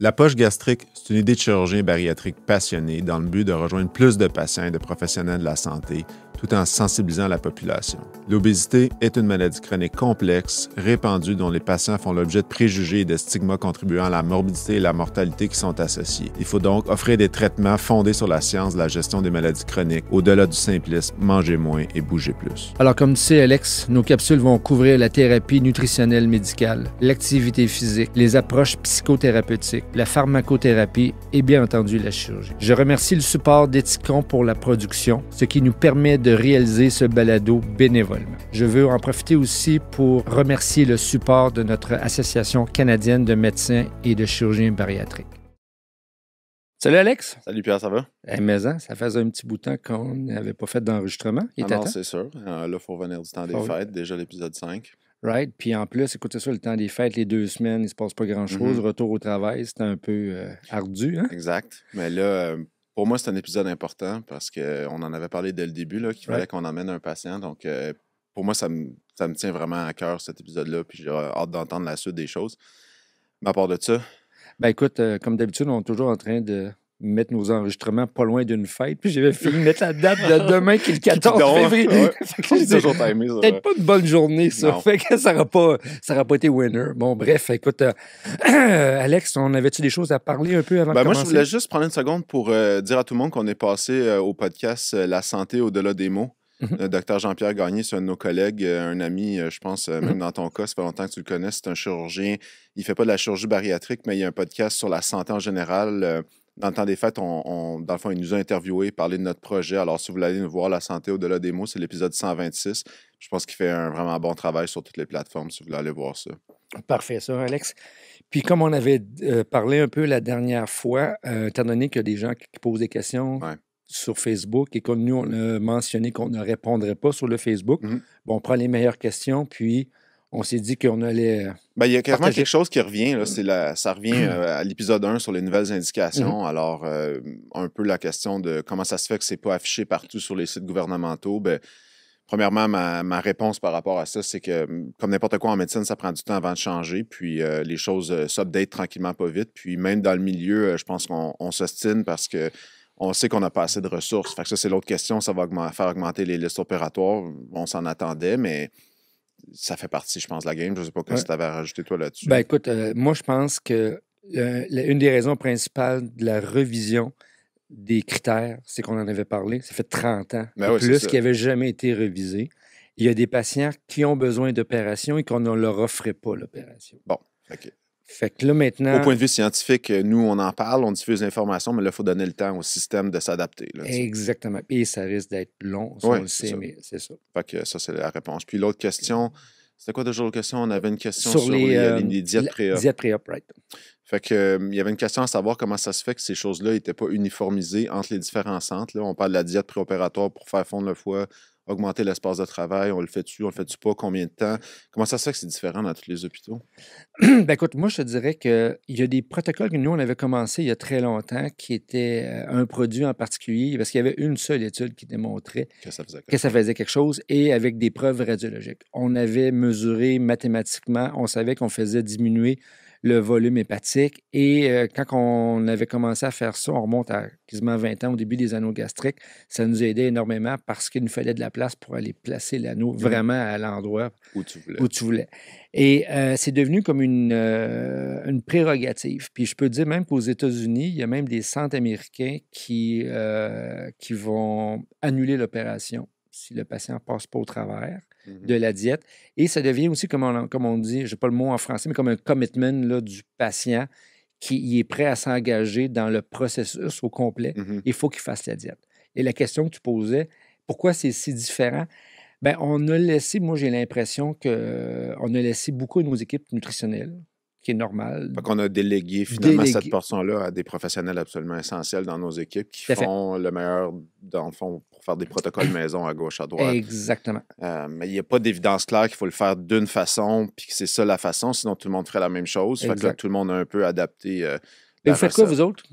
La poche gastrique, c'est une idée de chirurgien bariatrique passionné dans le but de rejoindre plus de patients et de professionnels de la santé, tout en sensibilisant la population. L'obésité est une maladie chronique complexe, répandue, dont les patients font l'objet de préjugés et de stigmas contribuant à la morbidité et la mortalité qui sont associés. Il faut donc offrir des traitements fondés sur la science de la gestion des maladies chroniques, au-delà du simplisme, manger moins et bouger plus. Alors, comme tu sais, Alex, nos capsules vont couvrir la thérapie nutritionnelle médicale, l'activité physique, les approches psychothérapeutiques, la pharmacothérapie et bien entendu la chirurgie. Je remercie le support d'Ethicon pour la production, ce qui nous permet de réaliser ce balado bénévolement. Je veux en profiter aussi pour remercier le support de notre Association canadienne de médecins et de chirurgiens bariatriques. Salut Alex! Salut Pierre, ça va? Mais ça faisait un petit bout de temps qu'on n'avait pas fait d'enregistrement. Non, c'est sûr. Là, il faut revenir du temps des fêtes, déjà l'épisode 5. Right. Puis en plus, écoutez ça, le temps des fêtes, les 2 semaines, il ne se passe pas grand-chose. Retour au travail, c'était un peu ardu. Hein? Exact. Mais là, pour moi, c'est un épisode important parce qu'on en avait parlé dès le début, qu'il fallait qu'on emmène un patient. Donc, pour moi, ça me tient vraiment à cœur, cet épisode-là. Puis j'ai hâte d'entendre la suite des choses. Mais à part de ça... Ben écoute, comme d'habitude, on est toujours en train de mettre nos enregistrements pas loin d'une fête. Puis j'avais fini de mettre la date de demain, qui est le 14 février. Ouais. C'est toujours timé, ça. Peut-être pas une bonne journée, ça. Non. Fait que ça n'aura pas été winner. Bon, bref, écoute, Alex, on avait-tu des choses à parler un peu avant de commencer? Moi, je voulais juste prendre une seconde pour dire à tout le monde qu'on est passé au podcast La santé au-delà des mots. Le docteur Jean-Pierre Gagné, c'est un de nos collègues, un ami, je pense, même dans ton cas, ça fait longtemps que tu le connais, c'est un chirurgien. Il ne fait pas de la chirurgie bariatrique, mais il y a un podcast sur la santé en général. Dans le temps des fêtes, dans le fond, il nous a interviewés, parlé de notre projet. Alors, si vous voulez aller nous voir La santé au-delà des mots, c'est l'épisode 126. Je pense qu'il fait un vraiment bon travail sur toutes les plateformes, si vous voulez aller voir ça. Parfait, ça, Alex. Puis, comme on avait parlé un peu la dernière fois, étant donné qu'il y a des gens qui posent des questions sur Facebook et qu'on nous, on a mentionné qu'on ne répondrait pas sur le Facebook, bon, on prend les meilleures questions, puis on s'est dit qu'on allait... Il y a carrément quelque chose qui revient. Là, ça revient à l'épisode 1 sur les nouvelles indications. Alors, un peu la question de comment ça se fait que ce n'est pas affiché partout sur les sites gouvernementaux. Premièrement, ma réponse par rapport à ça, c'est que, comme n'importe quoi en médecine, ça prend du temps avant de changer. Puis, les choses s'updatent tranquillement, pas vite. Puis, même dans le milieu, je pense qu'on s'ostine parce que on sait qu'on n'a pas assez de ressources. Fait que ça, c'est l'autre question. Ça va faire augmenter les listes opératoires. On s'en attendait, mais ça fait partie, je pense, de la game. Je ne sais pas ce que tu avais à rajouter, toi, là-dessus. Écoute, moi, je pense que une des raisons principales de la revision des critères, c'est qu'on en avait parlé. Ça fait 30 ans plus qui n'avait jamais été révisé. Il y a des patients qui ont besoin d'opération et qu'on ne leur offrait pas l'opération. Bon, OK. Fait que là, maintenant... Au point de vue scientifique, nous, on en parle, on diffuse l'information, mais là, il faut donner le temps au système de s'adapter. Exactement. Et ça risque d'être long, on le sait, mais c'est ça. Fait que ça, c'est la réponse. Puis l'autre question, c'était quoi déjà l'autre question? On avait une question sur les diètes pré-op. Diètes pré-op, right. Fait que, il y avait une question à savoir comment ça se fait que ces choses-là n'étaient pas uniformisées entre les différents centres. Là, on parle de la diète préopératoire pour faire fondre le foie, augmenter l'espace de travail. On le fait-tu pas? Combien de temps? Comment ça se fait que c'est différent dans tous les hôpitaux? Écoute, moi, je te dirais qu'il y a des protocoles que nous, on avait commencé il y a très longtemps qui étaient un produit en particulier parce qu'il y avait une seule étude qui démontrait que ça faisait quelque chose et avec des preuves radiologiques. On avait mesuré mathématiquement, on savait qu'on faisait diminuer le volume hépatique. Et quand on avait commencé à faire ça, on remonte à quasiment 20 ans au début des anneaux gastriques, ça nous aidait énormément parce qu'il nous fallait de la place pour aller placer l'anneau vraiment à l'endroit où tu voulais. Et c'est devenu comme une prérogative. Puis je peux dire même qu'aux États-Unis, il y a même des centres américains qui vont annuler l'opération si le patient ne passe pas au travers de la diète. Et ça devient aussi, comme on dit, je n'ai pas le mot en français, mais comme un commitment là, du patient qui est prêt à s'engager dans le processus au complet. Il faut qu'il fasse la diète. Et la question que tu posais, pourquoi c'est si différent? On a laissé, moi j'ai l'impression qu'on a laissé beaucoup de nos équipes nutritionnelles, qui est normal. Fait qu'on a délégué finalement cette portion-là à des professionnels absolument essentiels dans nos équipes qui font le meilleur, dans le fond, pour faire des protocoles maison à gauche, à droite. Exactement. Mais il n'y a pas d'évidence claire qu'il faut le faire d'une façon puis que c'est ça la façon, sinon tout le monde ferait la même chose. Fait que là, tout le monde a un peu adapté. Et vous faites quoi, vous autres?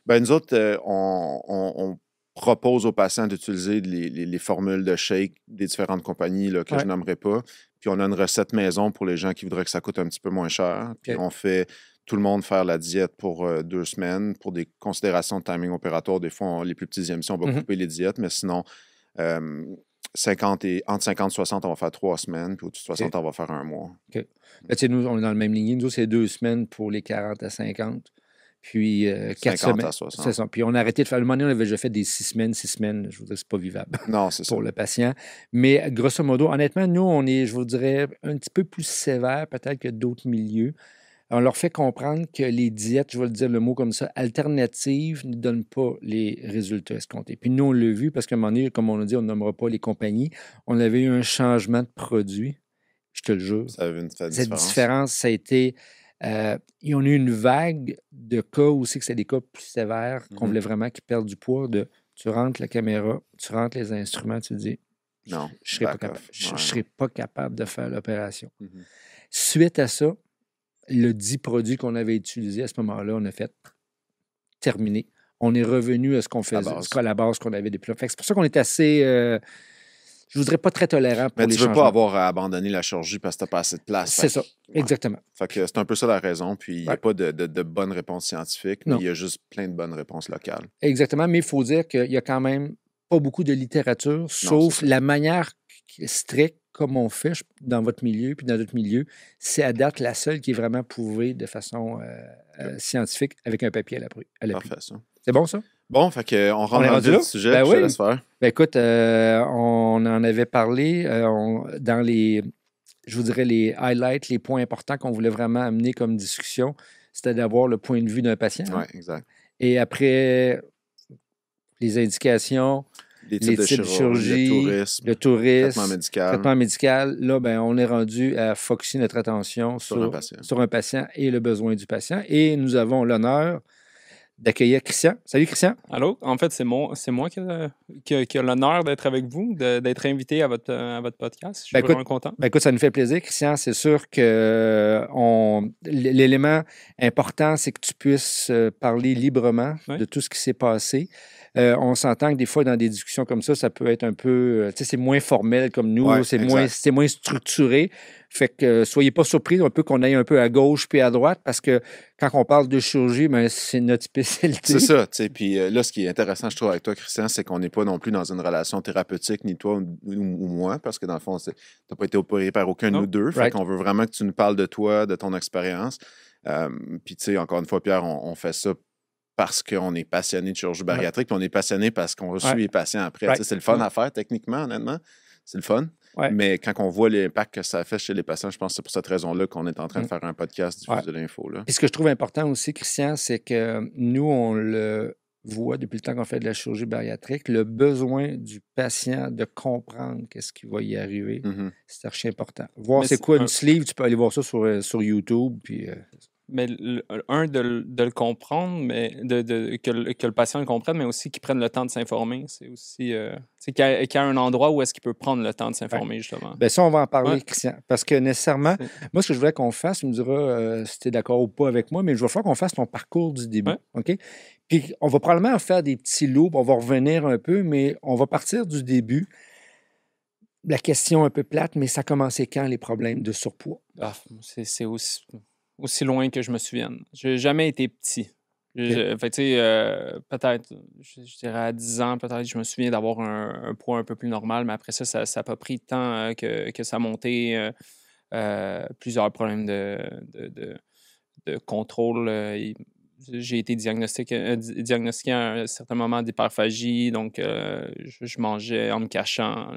Nous autres, on propose aux patients d'utiliser les formules de shake des différentes compagnies là, que je nommerai pas. Puis on a une recette maison pour les gens qui voudraient que ça coûte un petit peu moins cher. Puis on fait tout le monde faire la diète pour 2 semaines. Pour des considérations de timing opératoire, des fois, les plus petites émissions, on va couper les diètes, mais sinon, entre 50 et 60, on va faire 3 semaines, puis au-dessus de 60, on va faire 1 mois. OK. Ben, nous, on est dans le même ligne. Nous, c'est 2 semaines pour les 40 à 50. Puis 4 semaines. À 60. C'est ça. Puis on a arrêté de faire. À un moment donné, on avait déjà fait des 6 semaines. 6 semaines, je vous dirais, c'est pas vivable. Non, c'est ça. Pour le patient. Mais grosso modo, honnêtement, nous, on est, je vous dirais, un petit peu plus sévère peut-être que d'autres milieux. On leur fait comprendre que les diètes, je vais le dire le mot comme ça, alternatives ne donnent pas les résultats escomptés. Puis nous, on l'a vu parce qu'à un moment donné, comme on a dit, on ne nommera pas les compagnies. On avait eu un changement de produit, je te le jure. Ça avait une Cette différence. différence, ça a été... ils ont eu une vague de cas aussi, que c'est des cas plus sévères, qu'on voulait vraiment qu'ils perdent du poids, tu rentres la caméra, tu rentres les instruments, tu te dis, non, je ne serais pas capable de faire l'opération. Suite à ça, le 10 produits qu'on avait utilisés à ce moment-là, on a fait terminé. On est revenu à ce qu'on faisait, à la base qu'on avait depuis là. C'est pour ça qu'on est assez... je ne voudrais pas très tolérant pour les changements. Mais tu ne veux pas avoir à abandonner la chirurgie parce que tu n'as pas assez de place. C'est ça, exactement. Fait que c'est un peu ça la raison. Puis il n'y a pas de bonnes réponses scientifiques, mais il y a juste plein de bonnes réponses locales. Exactement, mais il faut dire qu'il y a quand même pas beaucoup de littérature, sauf la manière stricte comme on fait dans votre milieu puis dans d'autres milieux. C'est à date la seule qui est vraiment prouvée de façon scientifique avec un papier à l'appui. Parfait, ça. C'est bon, ça? Bon, fait qu'on rentre dans le vif du sujet, je te laisse faire. Ben écoute, on en avait parlé dans les, je vous dirais, les highlights, les points importants qu'on voulait vraiment amener comme discussion, c'était d'avoir le point de vue d'un patient. Oui, exact. Et après, les indications, les types de chirurgie, le tourisme, traitement médical. Là, ben, on est rendu à focusser notre attention sur un patient et le besoin du patient. Et nous avons l'honneur d'accueillir Christian. Salut, Christian. Allô? En fait, c'est moi qui a l'honneur d'être avec vous, d'être invité à votre podcast. Je suis vraiment content. Ben écoute, ça nous fait plaisir, Christian. C'est sûr que l'élément important, c'est que tu puisses parler librement de tout ce qui s'est passé. On s'entend que des fois, dans des discussions comme ça peut être un peu... tu sais, c'est moins formel comme nous, c'est moins structuré. Fait que soyez pas surpris un peu qu'on aille un peu à gauche puis à droite parce que quand on parle de chirurgie, ben, c'est notre spécialité. C'est ça, tu sais. Puis là, ce qui est intéressant, je trouve, avec toi, Christian, c'est qu'on n'est pas non plus dans une relation thérapeutique, ni toi ou moi, parce que dans le fond, tu n'as pas été opéré par aucun de nous deux. Fait qu'on veut vraiment que tu nous parles de toi, de ton expérience. Puis, tu sais, encore une fois, Pierre, on fait ça parce qu'on est passionné de chirurgie bariatrique, puis on est passionné parce qu'on reçoit les patients après. C'est le fun à faire, techniquement, honnêtement. C'est le fun. Mais quand on voit l'impact que ça fait chez les patients, je pense que c'est pour cette raison-là qu'on est en train de faire un podcast, diffuser l'info. Et ce que je trouve important aussi, Christian, c'est que nous, on le voit depuis le temps qu'on fait de la chirurgie bariatrique, le besoin du patient de comprendre qu'est-ce qui va y arriver, c'est archi important. Voir c'est quoi une sleeve, tu peux aller voir ça sur YouTube, puis... Mais de le comprendre, mais que le patient le comprenne, mais aussi qu'il prenne le temps de s'informer. C'est aussi qu'il y a un endroit où est-ce qu'il peut prendre le temps de s'informer, justement. Bien, ça, on va en parler, Christian. Parce que nécessairement, moi, ce que je voulais qu'on fasse, tu me diras si tu es d'accord ou pas avec moi, mais je vais falloir qu'on fasse ton parcours du début. OK? Puis on va probablement faire des petits loops, on va revenir un peu, mais on va partir du début. La question un peu plate, mais ça a commencé quand, les problèmes de surpoids? C'est aussi loin que je me souvienne. Je n'ai jamais été petit. Peut-être, je dirais à 10 ans, peut-être, je me souviens d'avoir un poids un peu plus normal, mais après ça n'a pas pris de temps que ça montait. Plusieurs problèmes de contrôle. J'ai été diagnostiqué à un certain moment d'hyperphagie, donc je mangeais en me cachant.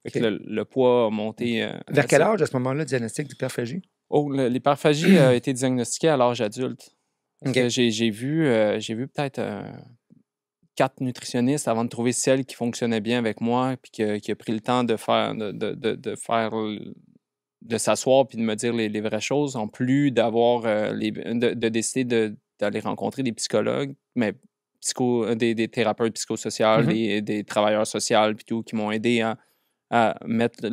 Le poids a monté. Vers quel âge, à ce moment-là, diagnostic d'hyperphagie? L'hyperphagie a été diagnostiquée à l'âge adulte. J'ai vu peut-être 4 nutritionnistes avant de trouver celle qui fonctionnait bien avec moi puis qui a pris le temps de s'asseoir puis de me dire les vraies choses, en plus d'avoir de décider d'aller rencontrer des psychologues, mais des thérapeutes psychosociaux, des travailleurs sociaux puis tout, qui m'ont aidé à mettre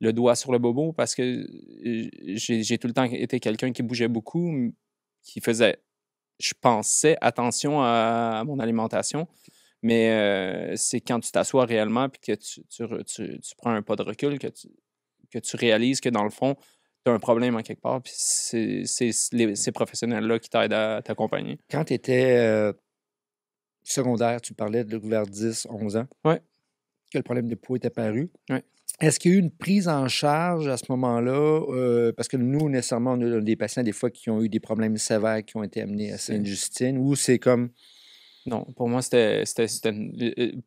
le doigt sur le bobo, parce que j'ai tout le temps été quelqu'un qui bougeait beaucoup, qui faisait, je pensais, attention à mon alimentation, mais c'est quand tu t'assois réellement puis que tu prends un pas de recul que tu réalises que dans le fond, tu as un problème en quelque part, puis c'est ces professionnels-là qui t'aident à t'accompagner. Quand tu étais secondaire, tu parlais de vers 10, 11 ans. Oui. Que le problème de poids est apparu. Oui. Est-ce qu'il y a eu une prise en charge à ce moment-là? Parce que nous, nécessairement, on a des patients, des fois, qui ont eu des problèmes sévères qui ont été amenés à Sainte-Justine, ou c'est comme... Non, pour moi, c'était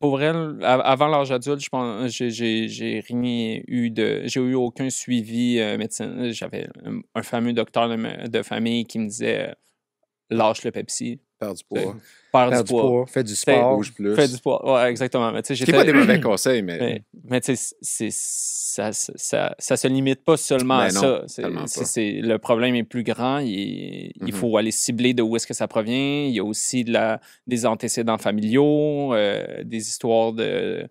pour vrai, avant l'âge adulte, je pense, j'ai rien eu j'ai eu aucun suivi médecin. J'avais un fameux docteur de famille qui me disait lâche le Pepsi. Perdre du poids. Perdre du poids, fais du sport. Bouge plus. Fais du poids, ouais, exactement. Mais, c'est pas des mauvais conseils, mais tu sais, ça se limite pas seulement à ça. Le problème est plus grand. Il faut aller cibler de où est-ce que ça provient. Il y a aussi des antécédents familiaux, des histoires de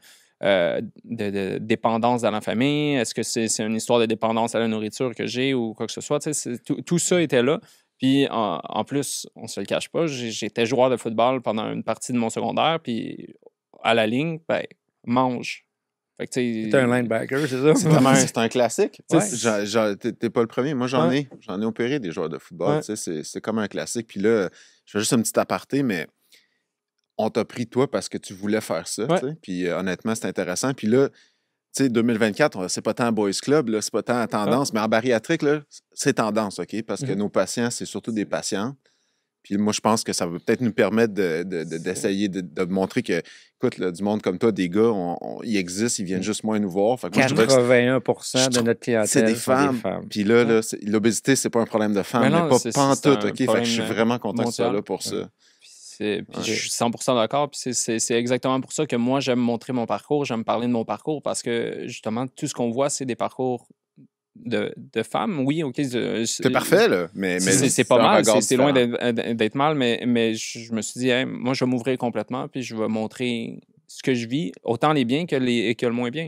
dépendance dans la famille. Est-ce que c'est une histoire de dépendance à la nourriture que j'ai ou quoi que ce soit? Tout ça était là. Puis, en plus, on se le cache pas, j'étais joueur de football pendant une partie de mon secondaire, puis à la ligne, ben, mange. Fait que, c'est un linebacker, c'est ça? C'est un classique. Ouais. T'es pas le premier. Moi, j'en ai opéré des joueurs de football. Ouais. C'est comme un classique. Puis là, je fais juste un petit aparté, mais on t'a pris toi parce que tu voulais faire ça. Ouais. Puis honnêtement, c'est intéressant. Puis là, tu sais, 2024, c'est pas tant Boys Club, là, c'est pas tant tendance, mais en bariatrique, là, c'est tendance, OK? Parce que nos patients, c'est surtout des patients. Puis moi, je pense que ça va peut-être nous permettre d'essayer de montrer que, écoute, là, du monde comme toi, des gars, ils existent, ils viennent juste moins nous voir. Fait que 81% de notre clientèle, c'est des femmes. Puis là, l'obésité, c'est pas un problème de femmes, mais pas pantoute, OK? Fait que je suis vraiment content que tu sois là pour ça. Puis je suis 100% d'accord. Puis c'est exactement pour ça que moi, j'aime montrer mon parcours, j'aime parler de mon parcours parce que, justement, tout ce qu'on voit, c'est des parcours de femmes. Oui, OK. C'est parfait, là. Mais c'est pas mal. C'est loin d'être mal, mais je me suis dit, hey, moi, je vais m'ouvrir complètement puis je vais montrer ce que je vis, autant les biens que le moins bien.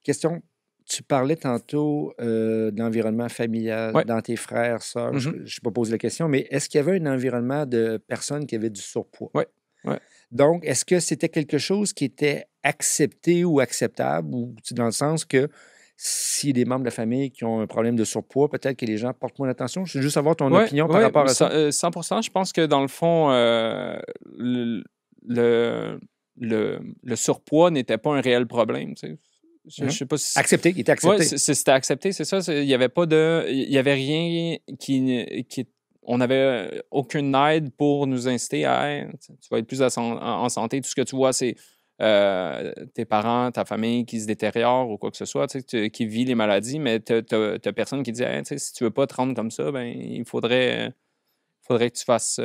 Question. Tu parlais tantôt d'environnement familial dans tes frères, sœurs. Je ne pas posé la question, mais est-ce qu'il y avait un environnement de personnes qui avaient du surpoids? Oui. Ouais. Donc, est-ce que c'était quelque chose qui était accepté ou acceptable, ou dans le sens que s'il y a des membres de la famille qui ont un problème de surpoids, peut-être que les gens portent moins attention? Je veux juste avoir ton opinion par rapport à ça. 100%. Je pense que dans le fond, le surpoids n'était pas un réel problème, tu sais. Je sais pas si... Accepté, il était accepté. Oui, c'était accepté, c'est ça. Il n'y avait rien qui... On n'avait aucune aide pour nous inciter à hey, tu vas être plus en santé. Tout ce que tu vois, c'est tes parents, ta famille qui se détériore ou quoi que ce soit, qui vit les maladies, mais tu n'as personne qui dit hey, si tu ne veux pas te rendre comme ça, ben, il faudrait que tu fasses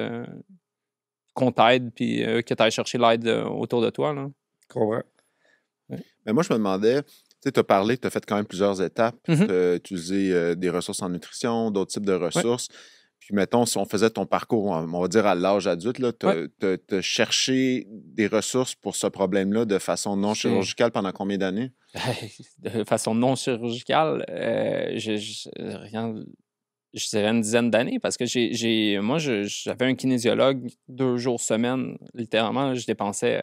qu'on t'aide puis que tu ailles chercher l'aide autour de toi. Là. Comprends. Ouais. Mais moi, je me demandais, tu as parlé que tu as fait quand même plusieurs étapes. Tu as utilisé des ressources en nutrition, d'autres types de ressources. Puis, mettons, si on faisait ton parcours, on va dire à l'âge adulte, tu as cherché des ressources pour ce problème-là de façon non chirurgicale pendant combien d'années? De façon non chirurgicale, je dirais une dizaine d'années parce que moi, j'avais un kinésiologue 2 jours semaine, littéralement. Je dépensais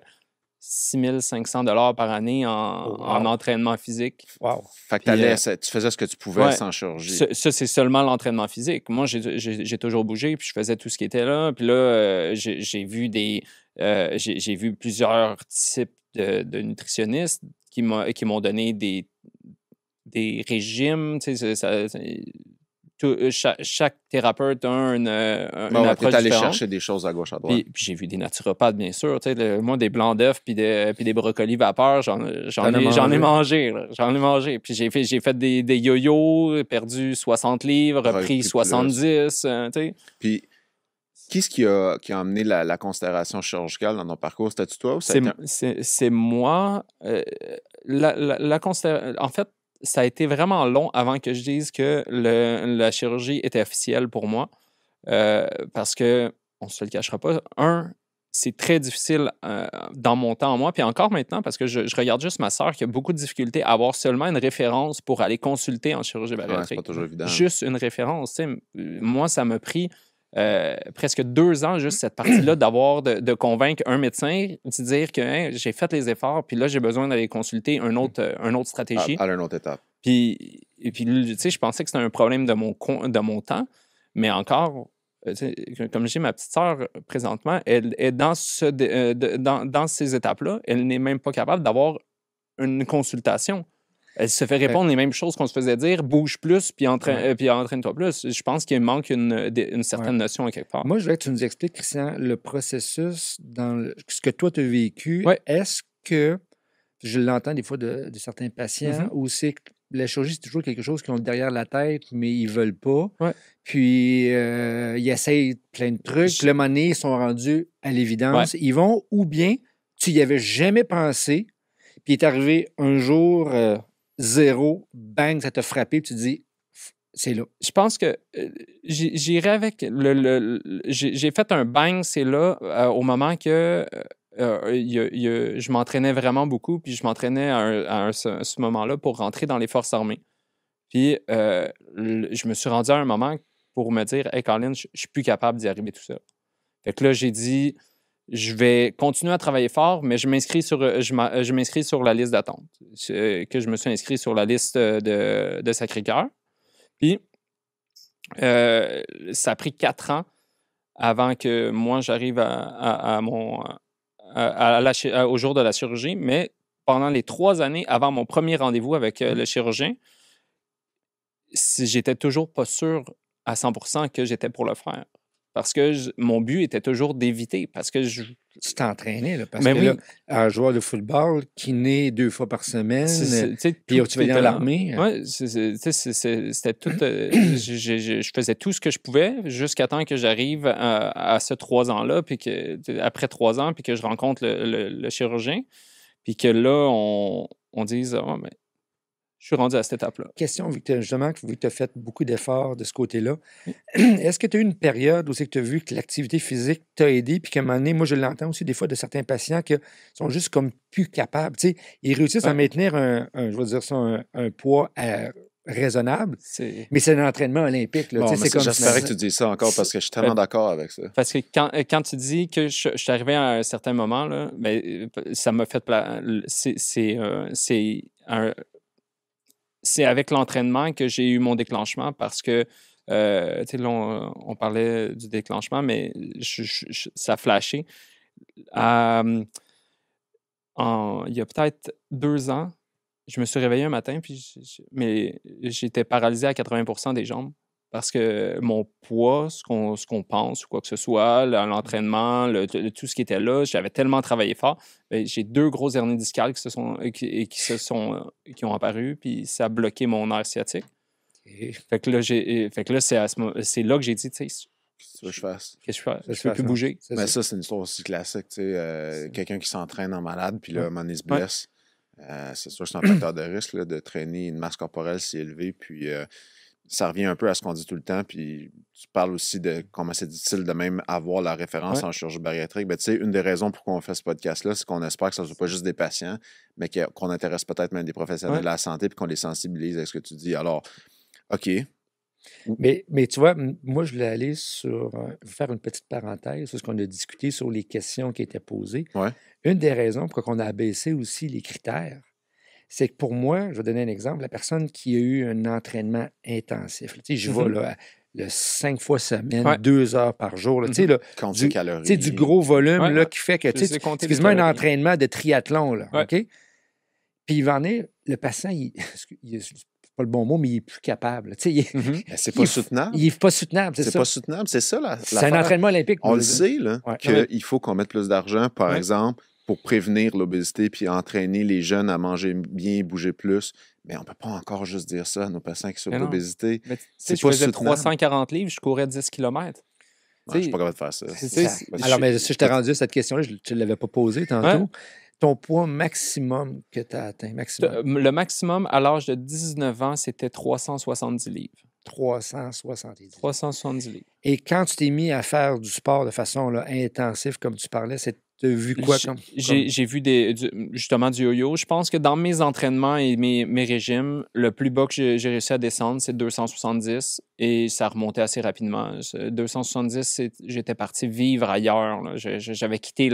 6 500 $ par année en entraînement physique. Wow. Fait que tu faisais ce que tu pouvais sans chirurgie. Ça, c'est seulement l'entraînement physique. Moi, j'ai toujours bougé, puis je faisais tout ce qui était là. Puis là, j'ai vu plusieurs types de nutritionnistes qui m'ont donné des régimes. Tu sais, chaque thérapeute a une approche t'es allé différente. Chercher des choses à gauche, à droite. Puis j'ai vu des naturopathes, bien sûr. Moi, des blancs d'œufs puis des brocolis vapeur, j'en ai mangé. J'en ai mangé. Puis j'ai fait des yo-yo, perdu 60 livres, repris 70. Puis qu'est-ce qui a amené la considération chirurgicale dans ton parcours? C'était-tu toi ou c'est moi. En fait, ça a été vraiment long avant que je dise que la chirurgie était officielle pour moi. Parce que, on ne se le cachera pas, c'est très difficile dans mon temps, moi, puis encore maintenant, parce que je regarde juste ma sœur qui a beaucoup de difficultés à avoir seulement une référence pour aller consulter en chirurgie bariatrique. C'est pas toujours évident. Juste une référence. Moi, ça m'a pris presque 2 ans, juste cette partie-là, de convaincre un médecin, de dire que hey, j'ai fait les efforts, puis là, j'ai besoin d'aller consulter une autre stratégie. À une autre étape. Puis, tu sais, je pensais que c'était un problème de mon temps, mais encore, tu sais, comme j'ai ma petite sœur présentement, elle est dans ces étapes-là, elle n'est même pas capable d'avoir une consultation. Elle se fait répondre les mêmes choses qu'on se faisait dire, bouge plus, puis entraîne-toi plus. Je pense qu'il manque une certaine notion à quelque part. Moi, je voudrais que tu nous expliques, Christian, le processus dans ce que toi, tu as vécu. Ouais. Est-ce que, je l'entends des fois de certains patients, où c'est que la chirurgie, c'est toujours quelque chose qu'ils ont derrière la tête, mais ils ne veulent pas. Ouais. Puis, ils essayent plein de trucs. Puis, le moment donné, ils sont rendus à l'évidence. Ils vont, ou bien, tu n'y avais jamais pensé, puis il est arrivé un jour... zéro, bang, ça t'a frappé, puis tu te dis, c'est là. Je pense que j'irai avec j'ai fait un bang, c'est là, au moment que je m'entraînais vraiment beaucoup, puis je m'entraînais à ce moment-là pour rentrer dans les forces armées. Puis je me suis rendu à un moment pour me dire, hey, Colin, je suis plus capable d'y arriver tout seul. Fait que là, j'ai dit, je vais continuer à travailler fort, mais je m'inscris sur la liste d'attente, que je me suis inscrit sur la liste de Sacré-Cœur. Puis, ça a pris 4 ans avant que moi, j'arrive au jour de la chirurgie, mais pendant les 3 années avant mon premier rendez-vous avec le chirurgien, j'étais toujours pas sûr à 100% que j'étais pour le faire. Parce que mon but était toujours d'éviter. Parce que tu t'entraînais, là. Parce mais que oui. là, un joueur de football qui naît 2 fois par semaine, puis tu vas dans l'armée. Oui, c'était tout. Je faisais tout ce que je pouvais jusqu'à temps que j'arrive à ce 3 ans-là, puis après 3 ans, puis que je rencontre le chirurgien, puis que là, on dise, oh, mais je suis rendu à cette étape-là. Question, vu que tu as fait beaucoup d'efforts de ce côté-là, est-ce que tu as eu une période où c'est que tu as vu que l'activité physique t'a aidé, puis qu'à un moment donné, moi je l'entends aussi des fois de certains patients qui sont juste comme plus capables. Tu sais, ils réussissent à maintenir je vais dire ça, un poids raisonnable, mais c'est un entraînement olympique. Là. Bon, c'est comme j'espérais que tu dises ça encore parce que je suis tellement d'accord avec ça. Parce que quand tu dis que je suis arrivé à un certain moment, là, ben, ça m'a fait... C'est avec l'entraînement que j'ai eu mon déclenchement parce que, tu sais, là, on parlait du déclenchement, mais ça a flashé. Il y a peut-être 2 ans, je me suis réveillé un matin, mais j'étais paralysé à 80% des jambes parce que mon poids, ce qu'on pense ou quoi que ce soit, l'entraînement, tout ce qui était là, j'avais tellement travaillé fort. J'ai 2 grosses hernies discales qui ont apparu, puis ça a bloqué mon nerf sciatique. Fait que là, c'est là que j'ai dit, tu sais, Qu'est-ce que je fasse? Qu'est-ce que je fais? Je peux plus bouger. Mais ça, c'est une histoire aussi classique. Tu sais, quelqu'un qui s'entraîne en malade, puis là, à un moment donné, il se blesse. C'est sûr que c'est un facteur de risque là, de traîner une masse corporelle si élevée. Puis ça revient un peu à ce qu'on dit tout le temps. Puis tu parles aussi de comment c'est difficile de même avoir la référence en chirurgie bariatrique. Ben, tu sais, une des raisons pour qu'on fait ce podcast-là, c'est qu'on espère que ça ne soit pas juste des patients, mais qu'on intéresse peut-être même des professionnels de la santé puis qu'on les sensibilise à ce que tu dis. Alors, OK. Mais tu vois, moi, je voulais aller faire une petite parenthèse sur ce qu'on a discuté sur les questions qui étaient posées. Ouais. Une des raisons pour qu'on a abaissé aussi les critères, c'est que pour moi, je vais donner un exemple, la personne qui a eu un entraînement intensif, tu sais, je vais là, 5 fois semaine, 2 heures par jour, là, tu sais, là, du gros volume là, qui fait que c'est quasiment un entraînement de triathlon, là, OK? Puis il va en est, le patient, c'est pas le bon mot, mais il est plus capable. C'est pas soutenable. Il n'est pas soutenable, c'est ça. C'est pas soutenable, c'est ça. C'est un entraînement olympique. On le sait, là, qu'il faut qu'on mette plus d'argent, par exemple, pour prévenir l'obésité puis entraîner les jeunes à manger bien et bouger plus. Mais on ne peut pas encore juste dire ça à nos patients qui souffrent d'obésité. Je faisais 340 livres, je courais 10 km. Je ne suis pas capable de faire ça. Alors, mais si je t'ai rendu à cette question-là, tu ne l'avais pas posée tantôt. Ton poids maximum que tu as atteint? Le maximum à l'âge de 19 ans, c'était 370 livres. 370. 370 livres. Et quand tu t'es mis à faire du sport de façon intensive, comme tu parlais, tu as vu quoi? J'ai vu justement du yo-yo. Je pense que dans mes entraînements et mes régimes, le plus bas que j'ai réussi à descendre, c'est 270 et ça remontait assez rapidement. 270, j'étais parti vivre ailleurs. Là. J'avais quitté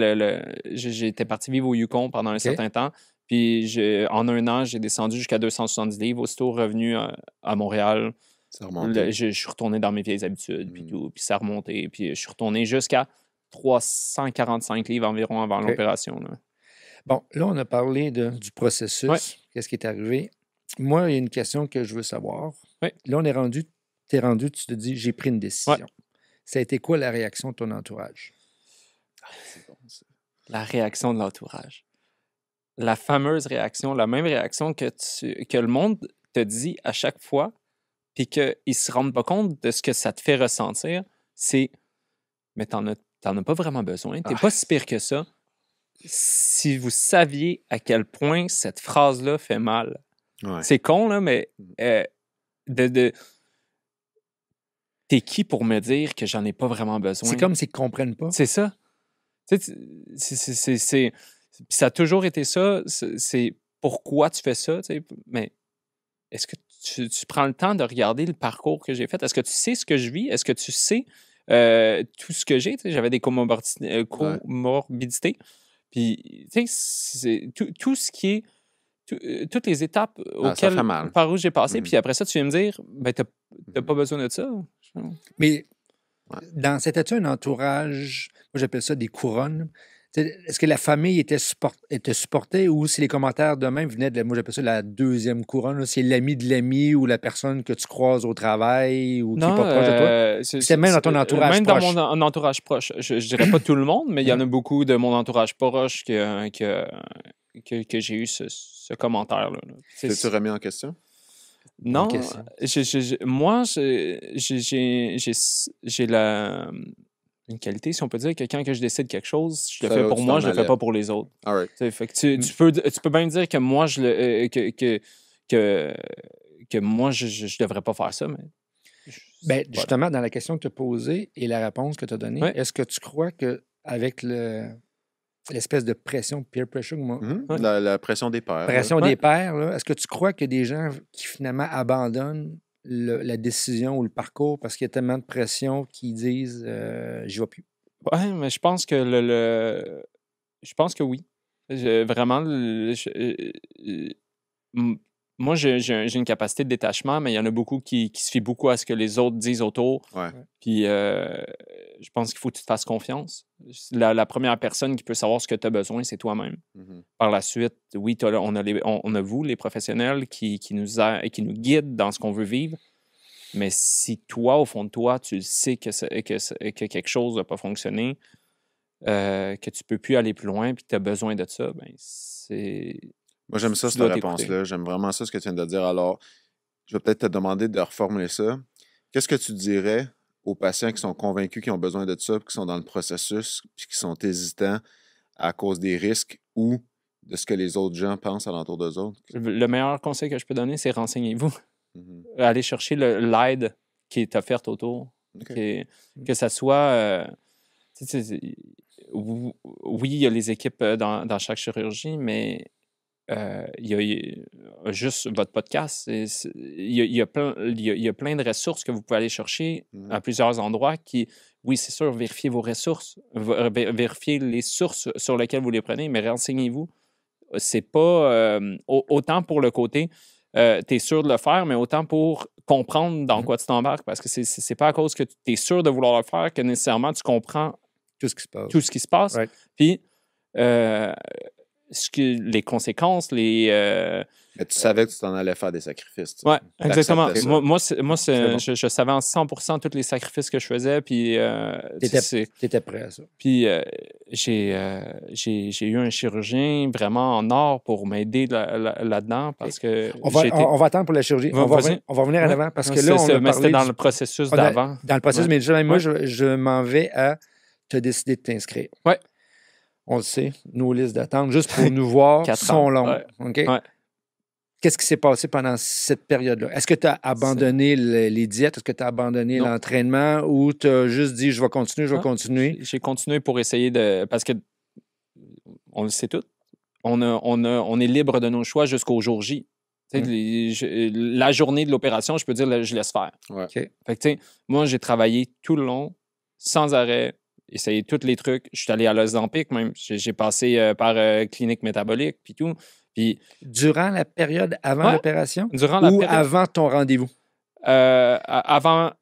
j'étais parti vivre au Yukon pendant un certain temps. Puis en 1 an, j'ai descendu jusqu'à 270 livres. Aussitôt revenu à Montréal, Ça remonte. je suis retourné dans mes vieilles habitudes, puis tout. Puis ça a remonté. Puis je suis retourné jusqu'à 345 livres environ avant l'opération. Là. Bon, là, on a parlé du processus. Ouais. Qu'est-ce qui est arrivé? Moi, il y a une question que je veux savoir. Ouais. Là, on est rendu, tu te dis, j'ai pris une décision. Ouais. Ça a été quoi la réaction de ton entourage? C'est bon, ça. La réaction de l'entourage. La fameuse réaction, la même réaction que le monde te dit à chaque fois, puis qu'ils ne se rendent pas compte de ce que ça te fait ressentir, c'est « Mais t'en as pas vraiment besoin, t'es pas si pire que ça. » Si vous saviez à quel point cette phrase-là fait mal. Ouais. C'est con, là, mais t'es qui pour me dire que j'en ai pas vraiment besoin? C'est comme s'ils ne comprennent pas. C'est ça. Puis ça a toujours été ça. C'est pourquoi tu fais ça, tu sais. Mais est-ce que tu prends le temps de regarder le parcours que j'ai fait? Est-ce que tu sais ce que je vis? Est-ce que tu sais tout ce que j'ai? Tu sais, j'avais des comorbidités. Puis, tu sais, tout ce qui est... toutes les étapes par où j'ai passé. Puis après ça, tu viens me dire, ben, t'as pas besoin de ça. Mais c'était-tu un entourage, moi j'appelle ça des couronnes? Est-ce que la famille était supportée ou si les commentaires de même venaient moi j'appelle ça la deuxième couronne, là, c'est l'ami de l'ami ou la personne que tu croises au travail ou qui n'est pas proche de toi? C'est même dans ton entourage même proche. Dans mon entourage proche. Je dirais pas tout le monde, mais il y en a beaucoup de mon entourage proche que j'ai eu ce commentaire-là. T'es-tu remis en question? Non. Moi, j'ai une qualité, si on peut dire, que quand je décide quelque chose, je le fais pour moi, je le fais pas pour les autres. All right. Fait que tu peux bien dire que moi, que moi, je devrais pas faire ça, mais... Ben, justement, dans la question que tu as posée et la réponse que tu as donnée, Ouais. est-ce que tu crois qu'avec l'espèce de pression, peer pressure, La pression des pairs. pression des pairs, là, est-ce que tu crois qu'il y a des gens qui finalement abandonnent la décision ou le parcours parce qu'il y a tellement de pression qu'ils disent j'y vais plus? Ouais, mais je pense que je pense que oui. Vraiment, moi, j'ai une capacité de détachement, mais il y en a beaucoup qui se fient beaucoup à ce que les autres disent autour. Ouais. Puis je pense qu'il faut que tu te fasses confiance. La première personne qui peut savoir ce que tu as besoin, c'est toi-même. Mhm. Par la suite, oui, on a vous, les professionnels, qui nous guident dans ce qu'on veut vivre. Mais si toi, au fond de toi, tu sais que quelque chose n'a pas fonctionné, que tu ne peux plus aller plus loin puis que tu as besoin de ça, ben c'est... Moi, j'aime ça, Tu cette dois réponse-là. J'aime vraiment ça, ce que tu viens de dire. Alors, je vais peut-être te demander de reformuler ça. Qu'est-ce que tu dirais aux patients qui sont convaincus qu'ils ont besoin de ça, puis qui sont dans le processus, puis qui sont hésitants à cause des risques ou de ce que les autres gens pensent alentour d'eux autres? Le meilleur conseil que je peux donner, c'est renseignez-vous. Mhm. Allez chercher l'aide qui est offerte autour. Okay. Que ça soit... oui, il y a les équipes dans chaque chirurgie, mais il y a juste votre podcast. Il y a plein de ressources que vous pouvez aller chercher à plusieurs endroits qui, oui, c'est sûr, vérifiez vos ressources, vérifiez les sources sur lesquelles vous les prenez, mais renseignez-vous. C'est pas autant pour le côté tu es sûr de le faire, mais autant pour comprendre dans quoi tu t'embarques, parce que c'est pas à cause que tu es sûr de vouloir le faire que nécessairement tu comprends tout ce qui se passe. Right. Puis les conséquences, Mais tu savais que tu t'en allais faire des sacrifices. Oui, exactement. Moi, je savais en 100% tous les sacrifices que je faisais. Puis, t'étais prêt à ça. Puis, j'ai eu un chirurgien vraiment en or pour m'aider là-dedans parce que on va attendre pour la chirurgie. On va revenir en avant parce que là, c'était dans le processus d'avant. Dans le processus, mais moi, je m'en vais à te décider de t'inscrire. Oui. On le sait, nos listes d'attente, juste pour nous voir, sont longues. Ouais. OK? Ouais. Qu'est-ce qui s'est passé pendant cette période-là? Est-ce que tu as abandonné les diètes? Est-ce que tu as abandonné l'entraînement ou tu as juste dit je vais continuer? J'ai continué pour essayer de... Parce que on le sait tout. On est libre de nos choix jusqu'au jour J. La journée de l'opération, je peux dire je laisse faire. Ouais. Okay. Fait que, moi, j'ai travaillé tout le long, sans arrêt, essayé tous les trucs. Je suis allé à l'Ozempic même. J'ai passé par clinique métabolique puis tout. Puis Puis, Durant la période avant Ouais, l'opération durant la ou période... avant ton rendez-vous? Avant...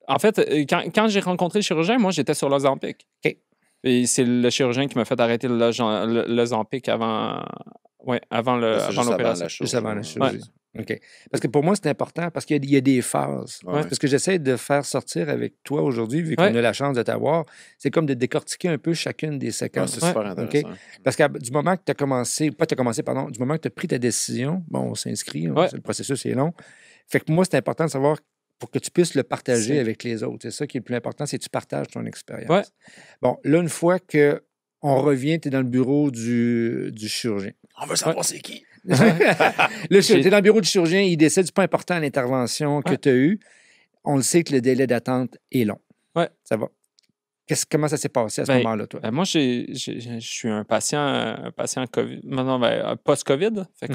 en fait, quand j'ai rencontré le chirurgien, moi, j'étais sur l'Ozempic. OK. Et c'est le chirurgien qui m'a fait arrêter l'Ozempic avant C'est juste avant l'opération. la Juste avant la chirurgie. chirurgie. OK. Parce que pour moi, c'est important parce qu'il y a des phases. Ouais. Parce que j'essaie de faire sortir avec toi aujourd'hui, vu qu'on Ouais. a la chance de t'avoir, c'est comme de décortiquer un peu chacune des Ouais, séquences. c'est super intéressant. Parce que du moment que tu as commencé, du moment que tu as pris ta décision, bon, on s'inscrit, Ouais. le processus est long. Fait que pour moi, c'est important de savoir pour que tu puisses le partager C'est- avec les autres. C'est ça qui est le plus important, c'est que tu partages ton expérience. Ouais. Bon, là, une fois qu'on revient, tu es dans le bureau du chirurgien. On veut savoir c'est qui. Tu es dans le bureau du chirurgien, il décide, c'est pas important l'intervention que Ouais. tu as eue. On le sait que le délai d'attente est long. Ouais. Ça va. Comment ça s'est passé à ce Ben, moment-là, toi? Moi, je suis un patient COVID. Non, post-COVID. Fait que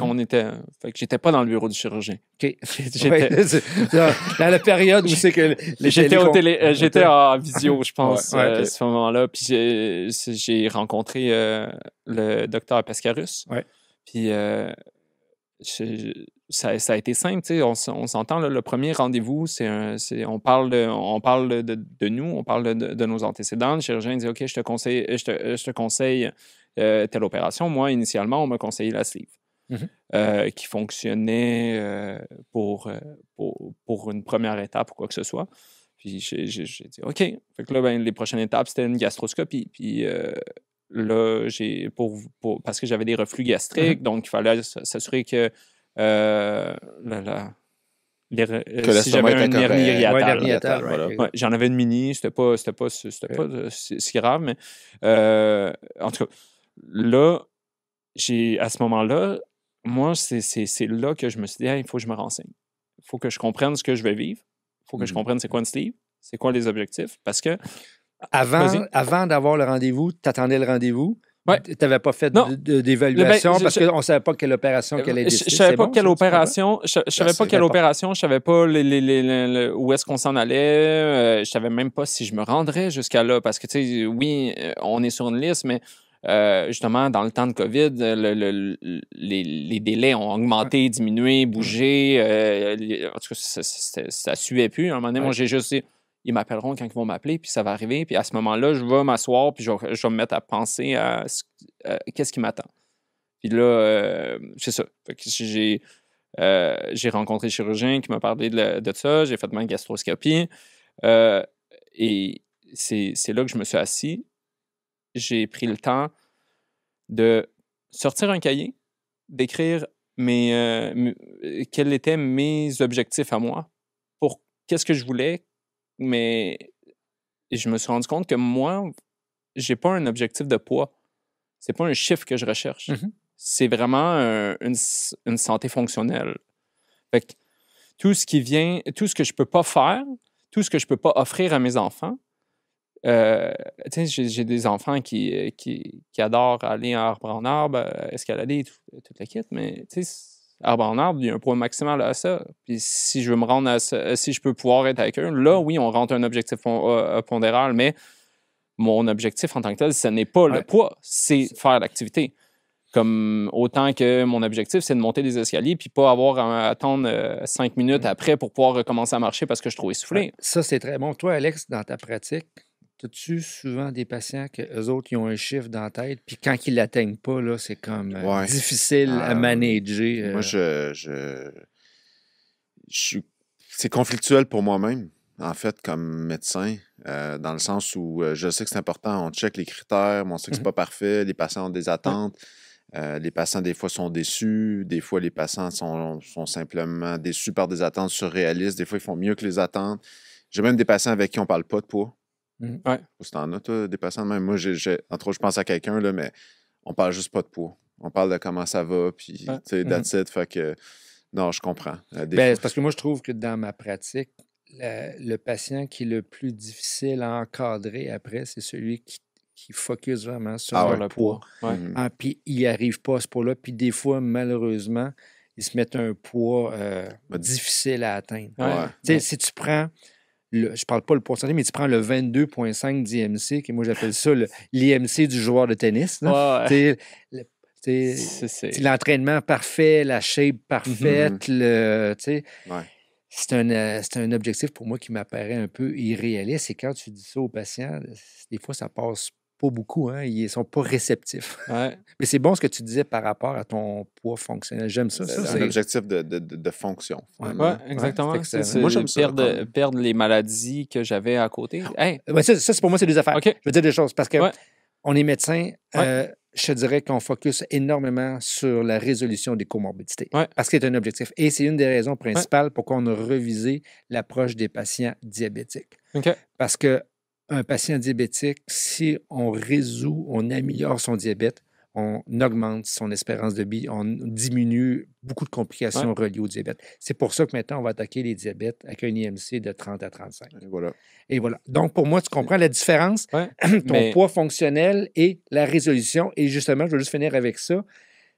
j'étais pas dans le bureau du chirurgien. OK. J'étais Ouais, dans la période où c'est que j'étais en visio, je pense, Ouais, OK. à ce moment-là. Puis j'ai rencontré le docteur Pescarus. Ouais. Puis ça a été simple, tu sais, on s'entend, là, le premier rendez-vous, on parle de nous, on parle de nos antécédents. Le chirurgien dit, OK, je te conseille telle opération. Moi, initialement, on m'a conseillé la sleeve, qui fonctionnait pour une première étape ou quoi que ce soit. Puis j'ai dit, OK. Fait que là, les prochaines étapes, c'était une gastroscopie. Puis là, parce que j'avais des reflux gastriques, donc il fallait s'assurer que si j'avais une hernie hiatale. Voilà. Ouais, j'en avais une mini, c'était pas si grave, mais en tout cas, là, à ce moment-là, moi, c'est là que je me suis dit, il faut que je me renseigne. Il faut que je comprenne ce que je vais vivre. Il faut que je comprenne c'est quoi une sleeve, c'est quoi les objectifs, parce que Avant d'avoir le rendez-vous, tu attendais le rendez-vous. Ouais. Tu n'avais pas fait Non. d'évaluation Ben, parce qu'on ne savait pas quelle opération qu'elle allait Je décider. savais pas quelle opération. Je savais pas quelle opération. Je savais pas où est-ce qu'on s'en allait. Je savais même pas si je me rendrais jusqu'à là. Parce que, tu sais, oui, on est sur une liste, mais justement, dans le temps de COVID, les délais ont augmenté, diminué, bougé. En tout cas, ça suivait plus. À un moment donné, moi, j'ai juste dit, ils m'appelleront quand ils vont m'appeler, puis ça va arriver. Puis à ce moment-là, je vais m'asseoir, puis je vais me mettre à penser à qu'est-ce qui m'attend. Puis là, c'est ça. Fait que j'ai rencontré le chirurgien qui m'a parlé de ça. J'ai fait ma gastroscopie. Et c'est là que je me suis assis. J'ai pris le temps de sortir un cahier, d'écrire quels étaient mes objectifs à moi, pour qu'est-ce que je voulais, mais je me suis rendu compte que moi, j'ai pas un objectif de poids. C'est pas un chiffre que je recherche. C'est vraiment une santé fonctionnelle. Fait que tout ce que je peux pas faire, tout ce que je peux pas offrir à mes enfants, j'ai des enfants qui adorent aller à arbre en arbre, escalader, tout le kit, mais arbre en arbre, il y a un poids maximal à ça. Puis si je veux me rendre à ça, si je peux pouvoir être avec eux, là, oui, on rentre un objectif pondéral, mais mon objectif en tant que tel, ce n'est pas le poids, c'est faire l'activité. Comme autant que mon objectif, c'est de monter des escaliers puis pas avoir à attendre 5 minutes après pour pouvoir recommencer à marcher parce que je suis trop essoufflé. Ça, c'est très bon. Toi, Alex, dans ta pratique, as-tu souvent des patients qu'eux autres, ils ont un chiffre dans la tête, puis quand ils ne l'atteignent pas, là, c'est comme difficile à manager? Moi, c'est conflictuel pour moi-même, en fait, comme médecin, dans le sens où je sais que c'est important, on check les critères, mais on sait que c'est pas parfait, les patients ont des attentes. Les patients, des fois, sont déçus. Des fois, les patients sont simplement déçus par des attentes surréalistes. Des fois, ils font mieux que les attentes. J'ai même des patients avec qui on ne parle pas de poids. Ouais. Si t'en as, toi, des patients de même. Moi, entre autres, je pense à quelqu'un, là, mais on parle juste pas de poids. On parle de comment ça va, puis, tu sais, that's it. Fait que, non, je comprends. C'est parce que moi, je trouve que dans ma pratique, le patient qui est le plus difficile à encadrer après, c'est celui qui focus vraiment sur le poids. Puis il n'y arrive pas à ce poids-là. Puis des fois, malheureusement, ils se mettent un poids difficile à atteindre. Si tu prends, je parle pas le poids santé, mais tu prends le 22,5 d'IMC, que moi j'appelle ça l'IMC du joueur de tennis. l'entraînement parfait, la shape parfaite, Ouais. c'est un objectif pour moi qui m'apparaît un peu irréaliste. Et quand tu dis ça aux patients, des fois, ça passe pas beaucoup. Hein? Ils ne sont pas réceptifs. Ouais. Mais c'est bon ce que tu disais par rapport à ton poids fonctionnel. J'aime ça. C'est un objectif de fonction. Oui, finalement. exactement. Ouais, c'est Moi, j'aime ça, Perdre les maladies que j'avais à côté. Hey, Ouais, ça, c'est pour moi, c'est deux affaires. OK. Je veux dire des choses parce que Ouais. on est médecin. Ouais. Je te dirais qu'on focus énormément sur la résolution des comorbidités Ouais. parce que c'est un objectif. Et c'est une des raisons principales pourquoi on a revisé l'approche des patients diabétiques. OK. Parce qu'un patient diabétique, si on résout, on améliore son diabète, on augmente son espérance de vie, on diminue beaucoup de complications reliées au diabète. C'est pour ça que maintenant, on va attaquer les diabètes avec un IMC de 30 à 35. Et voilà. Donc, pour moi, tu comprends la différence, ton poids fonctionnel et la résolution. Et justement, je veux juste finir avec ça.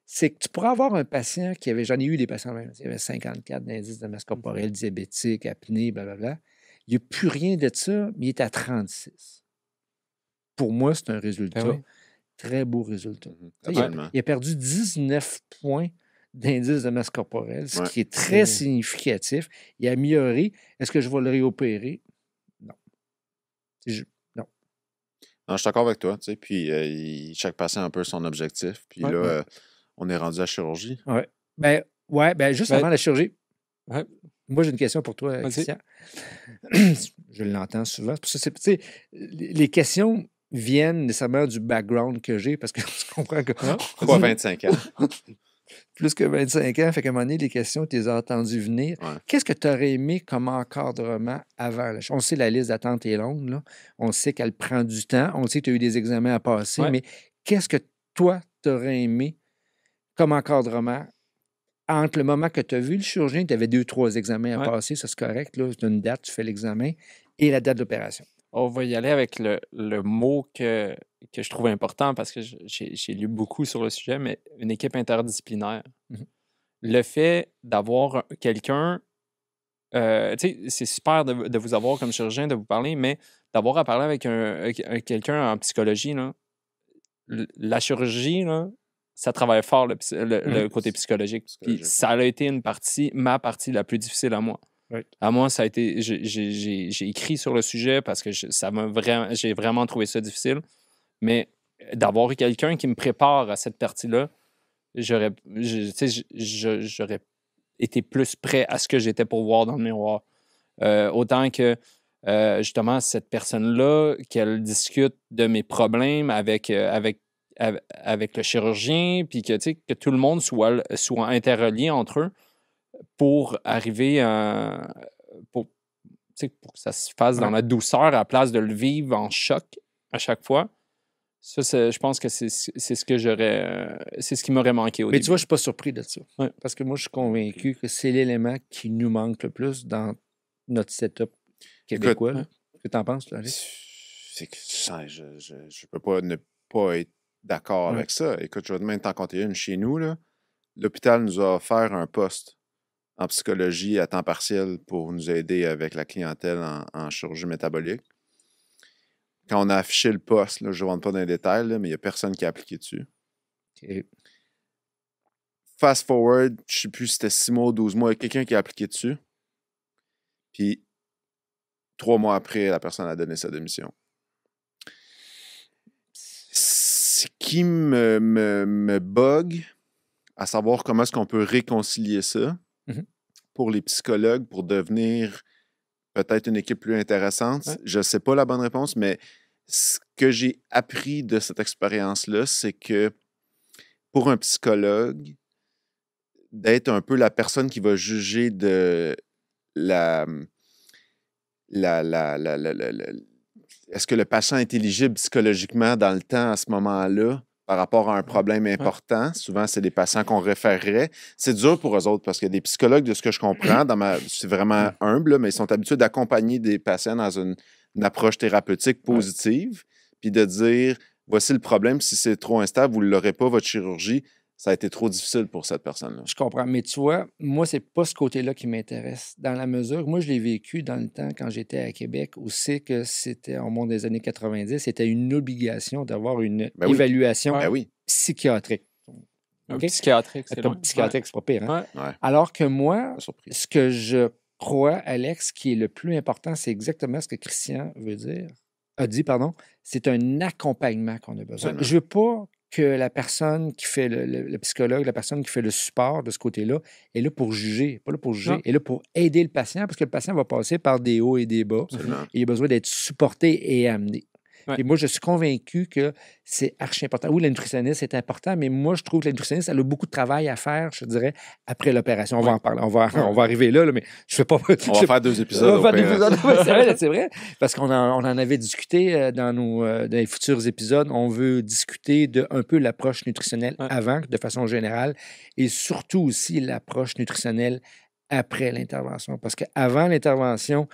C'est que tu pourrais avoir un patient qui avait, j'en ai eu des patients même, il avait 54 d'indice de masse corporelle, diabétique, apnée, blablabla. Il n'y a plus rien de ça, mais il est à 36. Pour moi, c'est un résultat. Très beau résultat. Il a perdu 19 points d'indice de masse corporelle, ce qui est très significatif. Il a amélioré. Est-ce que je vais le réopérer? Non. Non. Non, je suis d'accord avec toi. Puis chaque patient a un peu son objectif. Puis là, on est rendu à la chirurgie. Oui. Ben, juste avant la chirurgie, moi, j'ai une question pour toi, Christian. Je l'entends souvent. C'est pour ça, les questions viennent nécessairement du background que j'ai parce que tu comprends que... Pas 25 ans. Plus que 25 ans, fait qu'à un moment donné, les questions, tu les as entendues venir. Qu'est-ce que tu aurais aimé comme encadrement avant? Là? On sait que la liste d'attente est longue. Là. On sait qu'elle prend du temps. On sait que tu as eu des examens à passer. Mais qu'est-ce que toi, tu aurais aimé comme encadrement entre le moment que tu as vu le chirurgien, tu avais 2-3 examens à passer, ça c'est correct. Tu as une date, tu fais l'examen, et la date d'opération? On va y aller avec le mot que je trouve important parce que j'ai lu beaucoup sur le sujet, mais une équipe interdisciplinaire. Le fait d'avoir quelqu'un, c'est super de vous avoir comme chirurgien, de vous parler, mais d'avoir à parler avec quelqu'un en psychologie, là, la chirurgie, là, ça travaille fort le côté psychologique. Puis ça a été ma partie la plus difficile à moi. À moi, ça a été. J'ai écrit sur le sujet parce que j'ai vraiment trouvé ça difficile. Mais d'avoir quelqu'un qui me prépare à cette partie-là, j'aurais été plus prêt à ce que j'étais pour voir dans le miroir. Autant que justement, cette personne-là, qu'elle discute de mes problèmes avec le chirurgien, puis que tout le monde soit interrelié entre eux pour arriver pour que ça se fasse dans la douceur à la place de le vivre en choc à chaque fois. Ça, je pense que c'est ce que c'est ce qui m'aurait manqué au début. Mais tu vois, je ne suis pas surpris de ça. Parce que moi, je suis convaincu que c'est l'élément qui nous manque le plus dans notre setup québécois. Qu'est-ce que tu en penses, là, c'est que je ne peux pas ne pas être d'accord avec ça. Écoute, je vais même t'en compter une chez nous. L'hôpital nous a offert un poste en psychologie à temps partiel pour nous aider avec la clientèle en chirurgie métabolique. Quand on a affiché le poste, là, je ne rentre pas dans les détails, là, mais il n'y a personne qui a appliqué dessus. Fast forward, je ne sais plus si c'était 6 mois ou 12 mois, il y a quelqu'un qui a appliqué dessus. Puis 3 mois après, la personne a donné sa démission. Ce qui me bug, à savoir comment est-ce qu'on peut réconcilier ça pour les psychologues, pour devenir peut-être une équipe plus intéressante. Je ne sais pas la bonne réponse, mais ce que j'ai appris de cette expérience-là, c'est que pour un psychologue, d'être un peu la personne qui va juger de est-ce que le patient est éligible psychologiquement dans le temps à ce moment-là par rapport à un problème important. Souvent, c'est des patients qu'on référerait. C'est dur pour eux autres parce que des psychologues, de ce que je comprends, c'est vraiment humble, mais ils sont habitués d'accompagner des patients dans une approche thérapeutique positive, puis de dire, voici le problème, si c'est trop instable, vous ne l'aurez pas, votre chirurgie, ça a été trop difficile pour cette personne-là. Je comprends, mais tu vois, moi, c'est pas ce côté-là qui m'intéresse. Dans la mesure, moi, je l'ai vécu dans le temps quand j'étais à Québec, où c'est que c'était, au monde des années 90, c'était une obligation d'avoir une évaluation psychiatrique. Un OK? psychiatrique, c'est Comme loin. psychiatrique, c'est pas pire. Hein? Ouais. Ouais, Alors que moi, pas surpris. ce que je crois, Alex, qui est le plus important, c'est exactement ce que Christian a dit, pardon. C'est un accompagnement qu'on a besoin. Absolument. Je veux pas que la personne qui fait le psychologue, la personne qui fait le support de ce côté-là, est là pour juger, pas là pour juger, Non. est là pour aider le patient, parce que le patient va passer par des hauts et des bas. Absolument. Et il a besoin d'être supporté et amené. Ouais. Et moi, je suis convaincu que c'est archi important. Oui, la nutritionniste est important, mais moi, je trouve que la nutritionniste, elle a beaucoup de travail à faire, je dirais, après l'opération. On va en parler. On va arriver là, mais je fais pas. On va faire 2 épisodes. On va au faire pire. 2 épisodes. Ouais, c'est vrai, c'est vrai. Parce qu'on en avait discuté dans les futurs épisodes. On veut discuter de un peu l'approche nutritionnelle Ouais. avant, de façon générale, et surtout aussi l'approche nutritionnelle après l'intervention. Parce qu'avant l'intervention,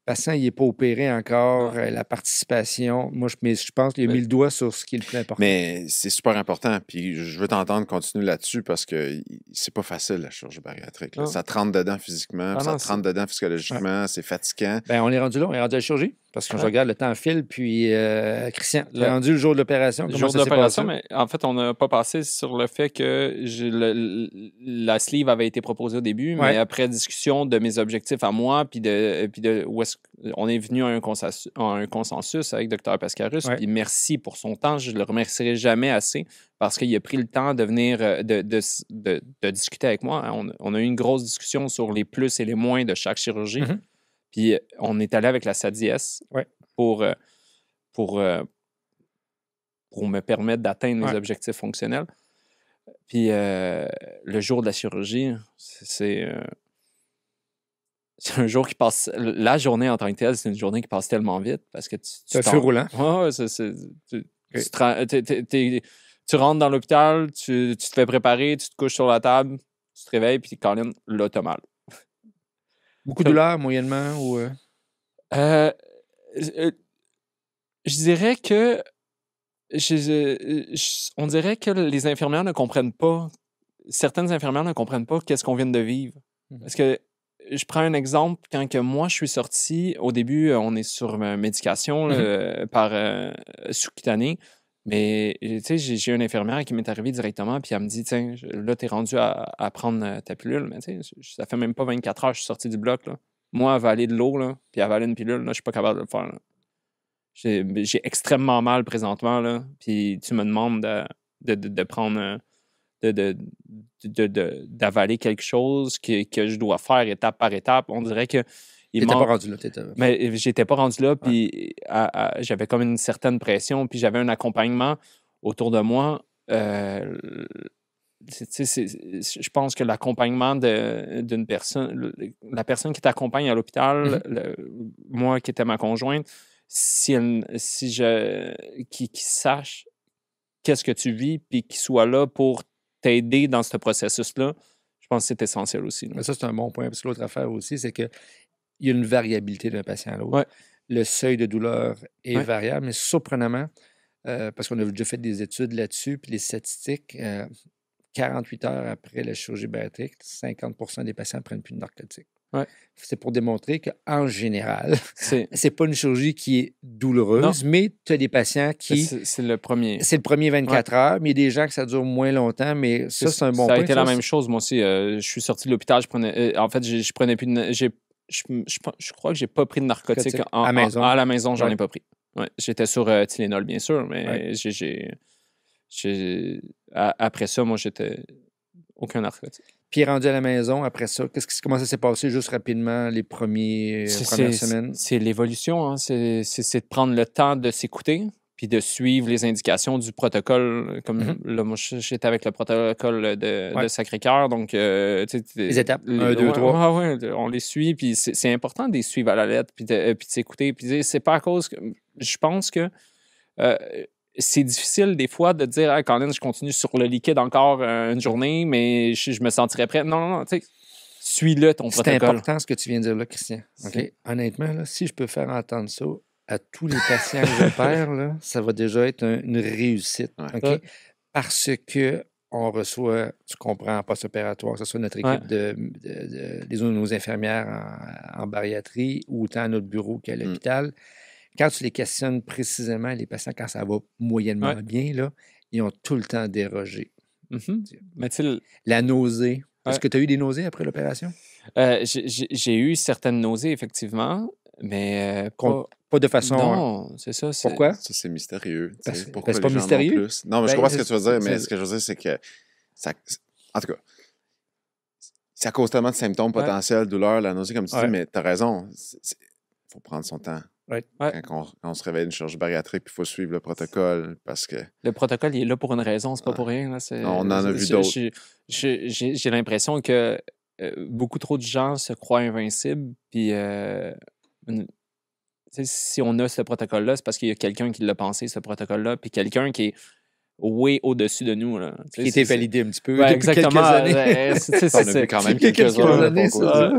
le patient, il n'est pas opéré encore, la participation. Moi, je pense qu'il a mis le doigt sur ce qui est le plus important. Mais c'est super important. Puis je veux t'entendre continuer là-dessus parce que c'est pas facile, la chirurgie bariatrique. Là. Non. Ça te rentre dedans physiquement, puis ça non, te rentre dedans psychologiquement, c'est fatigant. Ben, on est rendu là, on est rendu à la chirurgie. Parce que je Ouais. regarde le temps file, puis Christian, tu es Le- rendu le jour de l'opération. Le Comment jour ça s'est d'opération, passé? mais en fait, on n'a pas passé sur le fait que la sleeve avait été proposée au début, Ouais. mais après discussion de mes objectifs à moi, puis de où est-ce on est venu à un consensus avec Dr. Pascarus, Ouais. puis merci pour son temps. Je le remercierai jamais assez parce qu'il a pris le temps de venir de discuter avec moi. On a eu une grosse discussion sur les plus et les moins de chaque chirurgie. Mhm. Puis on est allé avec la SADIES Ouais. pour me permettre d'atteindre mes Ouais. objectifs fonctionnels. Puis le jour de la chirurgie, c'est un jour qui passe. La journée en tant que telle, c'est une journée qui passe tellement vite parce que C'est un feu roulant. Ouais, tu rentres dans l'hôpital, tu te fais préparer, tu te couches sur la table, tu te réveilles, puis Colin, là, t'as mal. Beaucoup de douleur, moyennement, ou... Je dirais que on dirait que les infirmières ne comprennent pas, certaines infirmières ne comprennent pas qu'est-ce qu'on vient de vivre. Parce que je prends un exemple, quand que moi je suis sorti, au début, on est sur médication là, par sous-cutanée, mais tu sais, j'ai une infirmière qui m'est arrivée directement, puis elle me dit, tiens, là, t'es rendu à prendre ta pilule, mais tu sais, ça fait même pas 24 heures que je suis sorti du bloc, là. Moi, avaler de l'eau, là, puis avaler une pilule, là, je suis pas capable de le faire, là. J'ai extrêmement mal présentement, là, puis tu me demandes de prendre... d'avaler quelque chose que je dois faire étape par étape. On dirait que... T'étais pas rendu là. Mais j'étais pas rendu là, puis j'avais comme une certaine pression, puis j'avais un accompagnement autour de moi. Je pense que l'accompagnement d'une personne, la personne qui t'accompagne à l'hôpital, moi qui étais ma conjointe, qui sache qu'est-ce que tu vis, puis qui soit là pour t'aider dans ce processus-là, je pense que c'est essentiel aussi. Mais ça, c'est un bon point, parce que l'autre affaire aussi, c'est qu'il y a une variabilité d'un patient à l'autre. Ouais. Le seuil de douleur est Ouais. variable, mais surprenamment, parce qu'on a déjà fait des études là-dessus, puis les statistiques, 48 heures après la chirurgie bariatrique, 50% des patients ne prennent plus de narcotiques. Ouais. C'est pour démontrer qu'en général, C'est c'est pas une chirurgie qui est douloureuse, mais tu as des patients qui... c'est le premier. C'est le premier 24 heures, mais il y a des gens que ça dure moins longtemps, mais ça, c'est un bon Ça point. a été la même chose, moi aussi. Je suis sorti de l'hôpital, je prenais... en fait, je prenais plus de... Je crois que j'ai pas pris de narcotique À la maison. à la maison, j'en Ouais. ai pas pris. Ouais, j'étais sur Tylenol, bien sûr, mais après ça, moi, j'étais aucun narcotique. Puis rendu à la maison, après ça, comment ça s'est passé juste rapidement les premières semaines? C'est l'évolution, hein. C'est de prendre le temps de s'écouter, puis de suivre les indications du protocole. Comme là, moi, j'étais avec le protocole de Sacré-Cœur, donc... tu sais, Les étapes, 1, 2, 3. Ouais, on les suit, puis c'est important de les suivre à la lettre, puis de s'écouter. Puis c'est pas à cause que... Je pense que c'est difficile des fois de dire hey, Colin, je continue sur le liquide encore une journée, mais je me sentirais prêt. Non, tu sais, suis-le ton protocole. C'est important ce que tu viens de dire là, Christian. Okay? Honnêtement, là, si je peux faire entendre ça à tous les patients que j'opère, là, ça va déjà être une réussite. Ouais. Okay? Parce que on reçoit, tu comprends, en post-opératoire, que ce soit notre équipe de nos infirmières en bariatrie ou tant à notre bureau qu'à l'hôpital. Quand tu les questionnes précisément, les patients, quand ça va moyennement bien, là, ils ont tout le temps dérogé. Mais tu sais, La nausée. Est-ce Ouais. que tu as eu des nausées après l'opération? j'ai eu certaines nausées, effectivement, mais Pas de façon... non, c'est ça. Pourquoi? Ça, c'est mystérieux. tu sais. Parce- Pourquoi c'est les pas gens en ont mystérieux? plus? Non, mais je Ben, comprends ce que tu veux dire, mais c'est- ce que je veux dire, c'est que ça, en tout cas, ça cause tellement de symptômes Ouais. potentiels, douleur, la nausée, comme tu Ouais. dis, mais tu as raison. Il faut prendre son temps. Ouais. Quand on se réveille d'une chirurgie bariatrique, il faut suivre le protocole parce que Le protocole, il est là pour une raison, c'est pas Ouais. pour rien. Là, on en a vu d'autres. J'ai l'impression que beaucoup trop de gens se croient invincibles, puis tu sais, si on a ce protocole-là, c'est parce qu'il y a quelqu'un qui l'a pensé, ce protocole-là, puis quelqu'un qui est way au-dessus de nous. Là. Tu sais, Qui était validé un petit peu Ouais, depuis exactement. quelques années. On a vu quand même Quelques quelques heures. années, ça.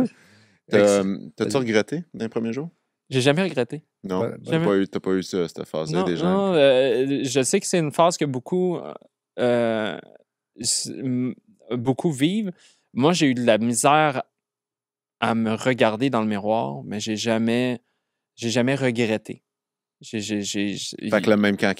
T'as-tu regretté dans les premiers jours? J'ai jamais regretté. Non, Ouais, t'as pas eu ça, cette phase-là Non, des gens. non, je sais que c'est une phase que beaucoup beaucoup vivent. Moi, j'ai eu de la misère à me regarder dans le miroir, mais j'ai jamais regretté. Fait que là, même quand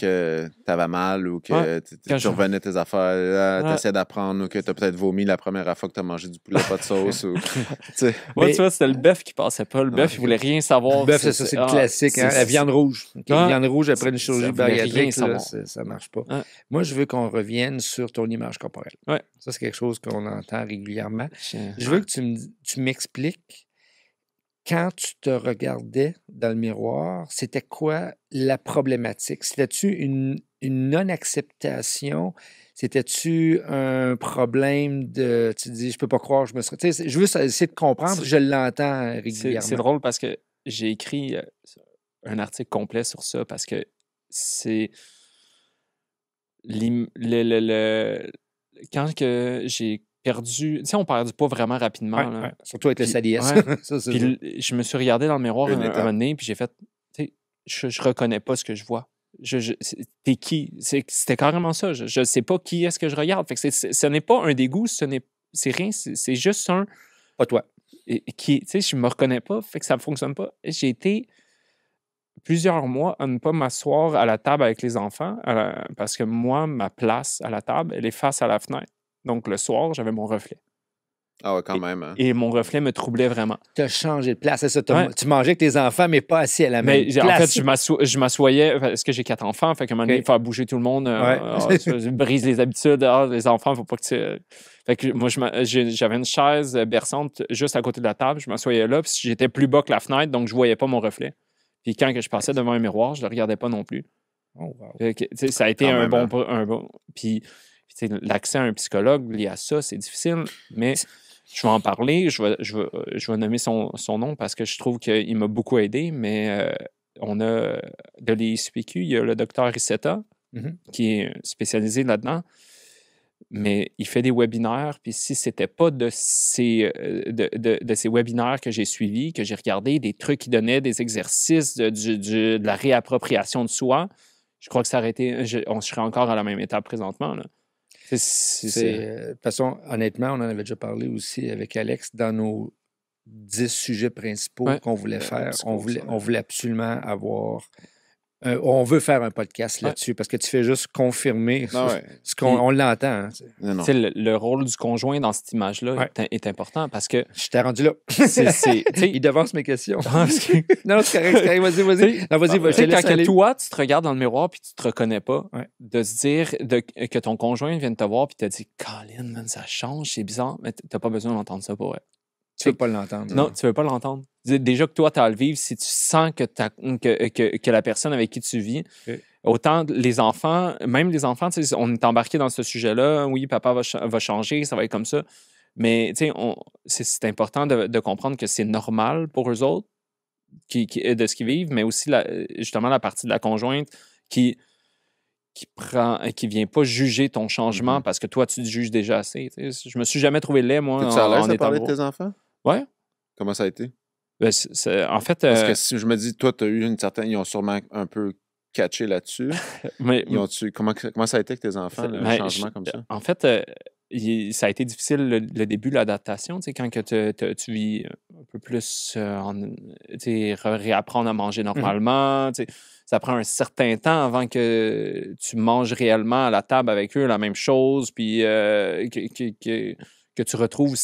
t'avais mal ou que Ouais, quand tu revenais tes affaires, Ouais. t'essaies d'apprendre ou que t'as peut-être vomi la première fois que t'as mangé du poulet pas de sauce. Ou, tu sais. Moi, Mais- tu vois, c'était le bœuf qui passait pas. Le bœuf, il voulait rien savoir. Le bœuf, c'est ça, c'est le classique. Hein? La viande rouge. OK? Ouais. Viande rouge après une Ça chirurgie voulait rien bariatrique, là, savoir. ça marche pas. Ouais. Moi, je veux qu'on revienne sur ton image corporelle. Ouais. Ça, c'est quelque chose qu'on entend régulièrement. Je- Je veux que tu m'expliques, quand tu te regardais dans le miroir, c'était quoi la problématique? C'était-tu une non-acceptation? C'était-tu un problème de... Tu te dis, je peux pas croire, je me serais... Tu sais, je veux essayer de comprendre, je l'entends régulièrement. C'est drôle parce que j'ai écrit un article complet sur ça parce que c'est quand que j'ai perdu, tu sais, on perd du poids vraiment rapidement. Ouais, là. ouais. Surtout avec le Puis- SADS. ouais. Ça, c'est Puis ça. je me suis regardé dans le miroir Une un étape. moment donné, puis j'ai fait, tu sais, je reconnais pas ce que je vois. T'es qui? C'était carrément ça. Je sais pas qui est-ce que je regarde. Fait que ce n'est pas un dégoût, c'est rien, c'est juste un... Pas toi. Tu sais, je me reconnais pas, fait que ça ne fonctionne pas. J'ai été plusieurs mois à ne pas m'asseoir à la table avec les enfants parce que moi, ma place à la table, elle est face à la fenêtre. Donc, le soir, j'avais mon reflet. Ah ouais, quand même. Hein. Et mon reflet me troublait vraiment. Tu as changé de place. C'est ça. Ouais. Tu mangeais avec tes enfants, mais pas assis à la même Mais en place. fait, je m'assoyais parce que j'ai 4 enfants. Fait qu'à un moment donné, Ok. faire bouger tout le monde, Ouais. ça brise les habitudes. Les enfants, il ne faut pas que tu... Fait que moi, j'avais une chaise berçante juste à côté de la table. Je m'assoyais là, puis j'étais plus bas que la fenêtre, donc je ne voyais pas mon reflet. Puis quand que je passais devant un miroir, je ne le regardais pas non plus. Oh, wow. Fait que, tu sais, ça a été Quand un même, bon... Puis, tu sais, l'accès à un psychologue lié à ça, c'est difficile, mais je vais en parler. Je vais nommer son nom parce que je trouve qu'il m'a beaucoup aidé, mais on a de l'ISPQ, il y a le docteur Rissetta Mhm. qui est spécialisé là-dedans, mais il fait des webinaires, puis si c'était pas de ces webinaires que j'ai suivis, que j'ai regardé, des trucs qui donnaient des exercices de la réappropriation de soi, je crois que ça aurait été... on serait encore à la même étape présentement, là. De toute façon, honnêtement, on en avait déjà parlé aussi avec Alex dans nos 10 sujets principaux Ouais. qu'on voulait faire. discours, On voulait absolument avoir... on veut faire un podcast là-dessus parce que tu fais juste confirmer Non, ouais. ce qu'on on l'entend. Hein. Non, non. Tu sais, le rôle du conjoint dans cette image-là Ouais. est important parce que Je t'ai rendu là. tu sais, Il devance mes questions. parce que- Non, c'est correct, c'est correct. Vas-y, vas-y. Non, vas-y, je tu te sais, laisse quand que aller. toi, tu te regardes dans le miroir puis tu te reconnais pas, Ouais. de se dire que ton conjoint vient de te voir puis te dit « Colin, man, ça change, c'est bizarre. » Mais t'as pas besoin d'entendre ça pour elle. Tu peux pas l'entendre. Non, tu veux pas l'entendre. Déjà que toi, tu as à le vivre, si tu sens que la personne avec qui tu vis, Ok. autant les enfants, même les enfants, tu sais, on est embarqué dans ce sujet-là. Oui, papa va changer, ça va être comme ça. Mais tu sais, c'est important de comprendre que c'est normal pour eux autres de ce qu'ils vivent, mais aussi justement la partie de la conjointe qui vient pas juger ton changement parce que toi, tu te juges déjà assez. Tu sais. Je me suis jamais trouvé laid, moi, T'es-tu à l'aise en de étant parler de gros. tes enfants? Ouais. Comment ça a été? Ben, en fait, Parce que si je me dis, toi, tu as eu une certaine. Ils ont sûrement un peu catché là-dessus. mais, Comment ça a été avec tes enfants, le mais changement comme ça? en fait, ça a été difficile le début de l'adaptation, tu sais, quand que tu vis un peu plus, tu sais, réapprendre à manger normalement. Tu sais, ça prend un certain temps avant que tu manges réellement à la table avec eux la même chose, puis que tu retrouves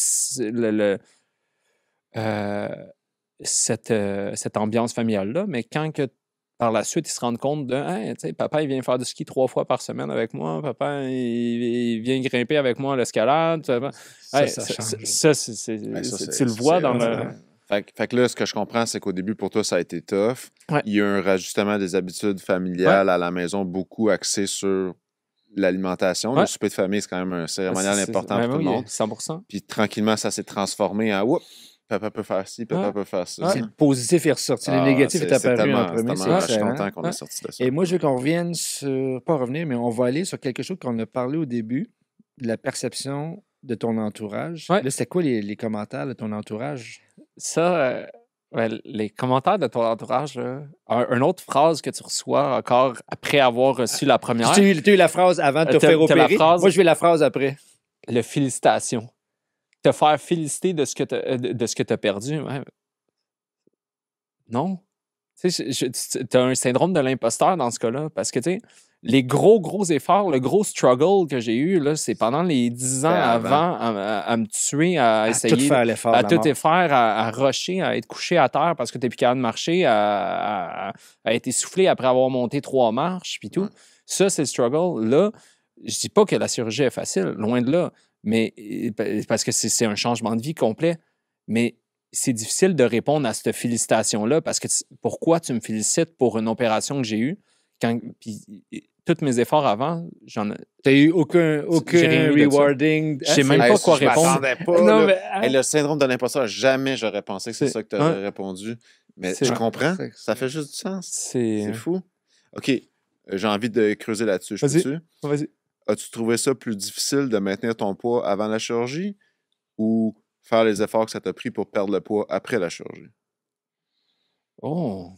cette ambiance familiale-là. Mais quand que par la suite, ils se rendent compte de hey, tu sais, papa, il vient faire du ski 3 fois par semaine avec moi. Papa, il vient grimper avec moi à l'escalade. Ça, Hey, ça change. ça, tu le vois dans le. Fait que là, ce que je comprends, c'est qu'au début, pour toi, ça a été tough. Ouais. Il y a eu un rajustement des habitudes familiales à la maison, beaucoup axé sur l'alimentation. Ouais. Le souper de famille, c'est quand même un cérémonial important pour tout le monde. 100%. Puis tranquillement, ça s'est transformé en oups, papa peut faire ci, papa peut faire ça. C'est le positif est ressorti. Le négatif est apparu en premier. Je suis content qu'on ait sorti de ça. Et moi, je veux qu'on revienne sur, pas revenir, mais on va aller sur quelque chose qu'on a parlé au début, de la perception de ton entourage. Ouais. Là, c'était quoi les commentaires de ton entourage? Ça, les commentaires de ton entourage, là, une autre phrase que tu reçois encore après avoir reçu la première. Tu as eu la phrase avant de te faire opérer? Moi, je veux la phrase après. Le félicitations. Te faire féliciter de ce que tu as perdu. Ouais. Non. Tu as un syndrome de l'imposteur dans ce cas-là. Parce que, tu sais, les gros efforts, le gros struggle que j'ai eu, là, c'est pendant les 10 ans avant à me tuer, à essayer. Tout faire l'effort. À tout faire, à rusher, à être couché à terre parce que tu n'es plus capable de marcher, à être essoufflé après avoir monté 3 marches, puis tout. Ça, c'est le struggle. Là, je dis pas que la chirurgie est facile, loin de là. Mais parce que c'est un changement de vie complet. Mais c'est difficile de répondre à cette félicitation-là parce que pourquoi tu me félicites pour une opération que j'ai eue? Puis tous mes efforts avant, j'en ai. Tu n'as eu aucun rewarding. Je sais même pas quoi répondre. Non, mais, le syndrome de l'imposteur, jamais j'aurais pensé que c'est ça que tu aurais répondu. Mais je comprends. Ça fait juste du sens. C'est fou. OK. J'ai envie de creuser là-dessus. Vas-y. As-tu trouvé ça plus difficile de maintenir ton poids avant la chirurgie ou faire les efforts que ça t'a pris pour perdre le poids après la chirurgie? Oh!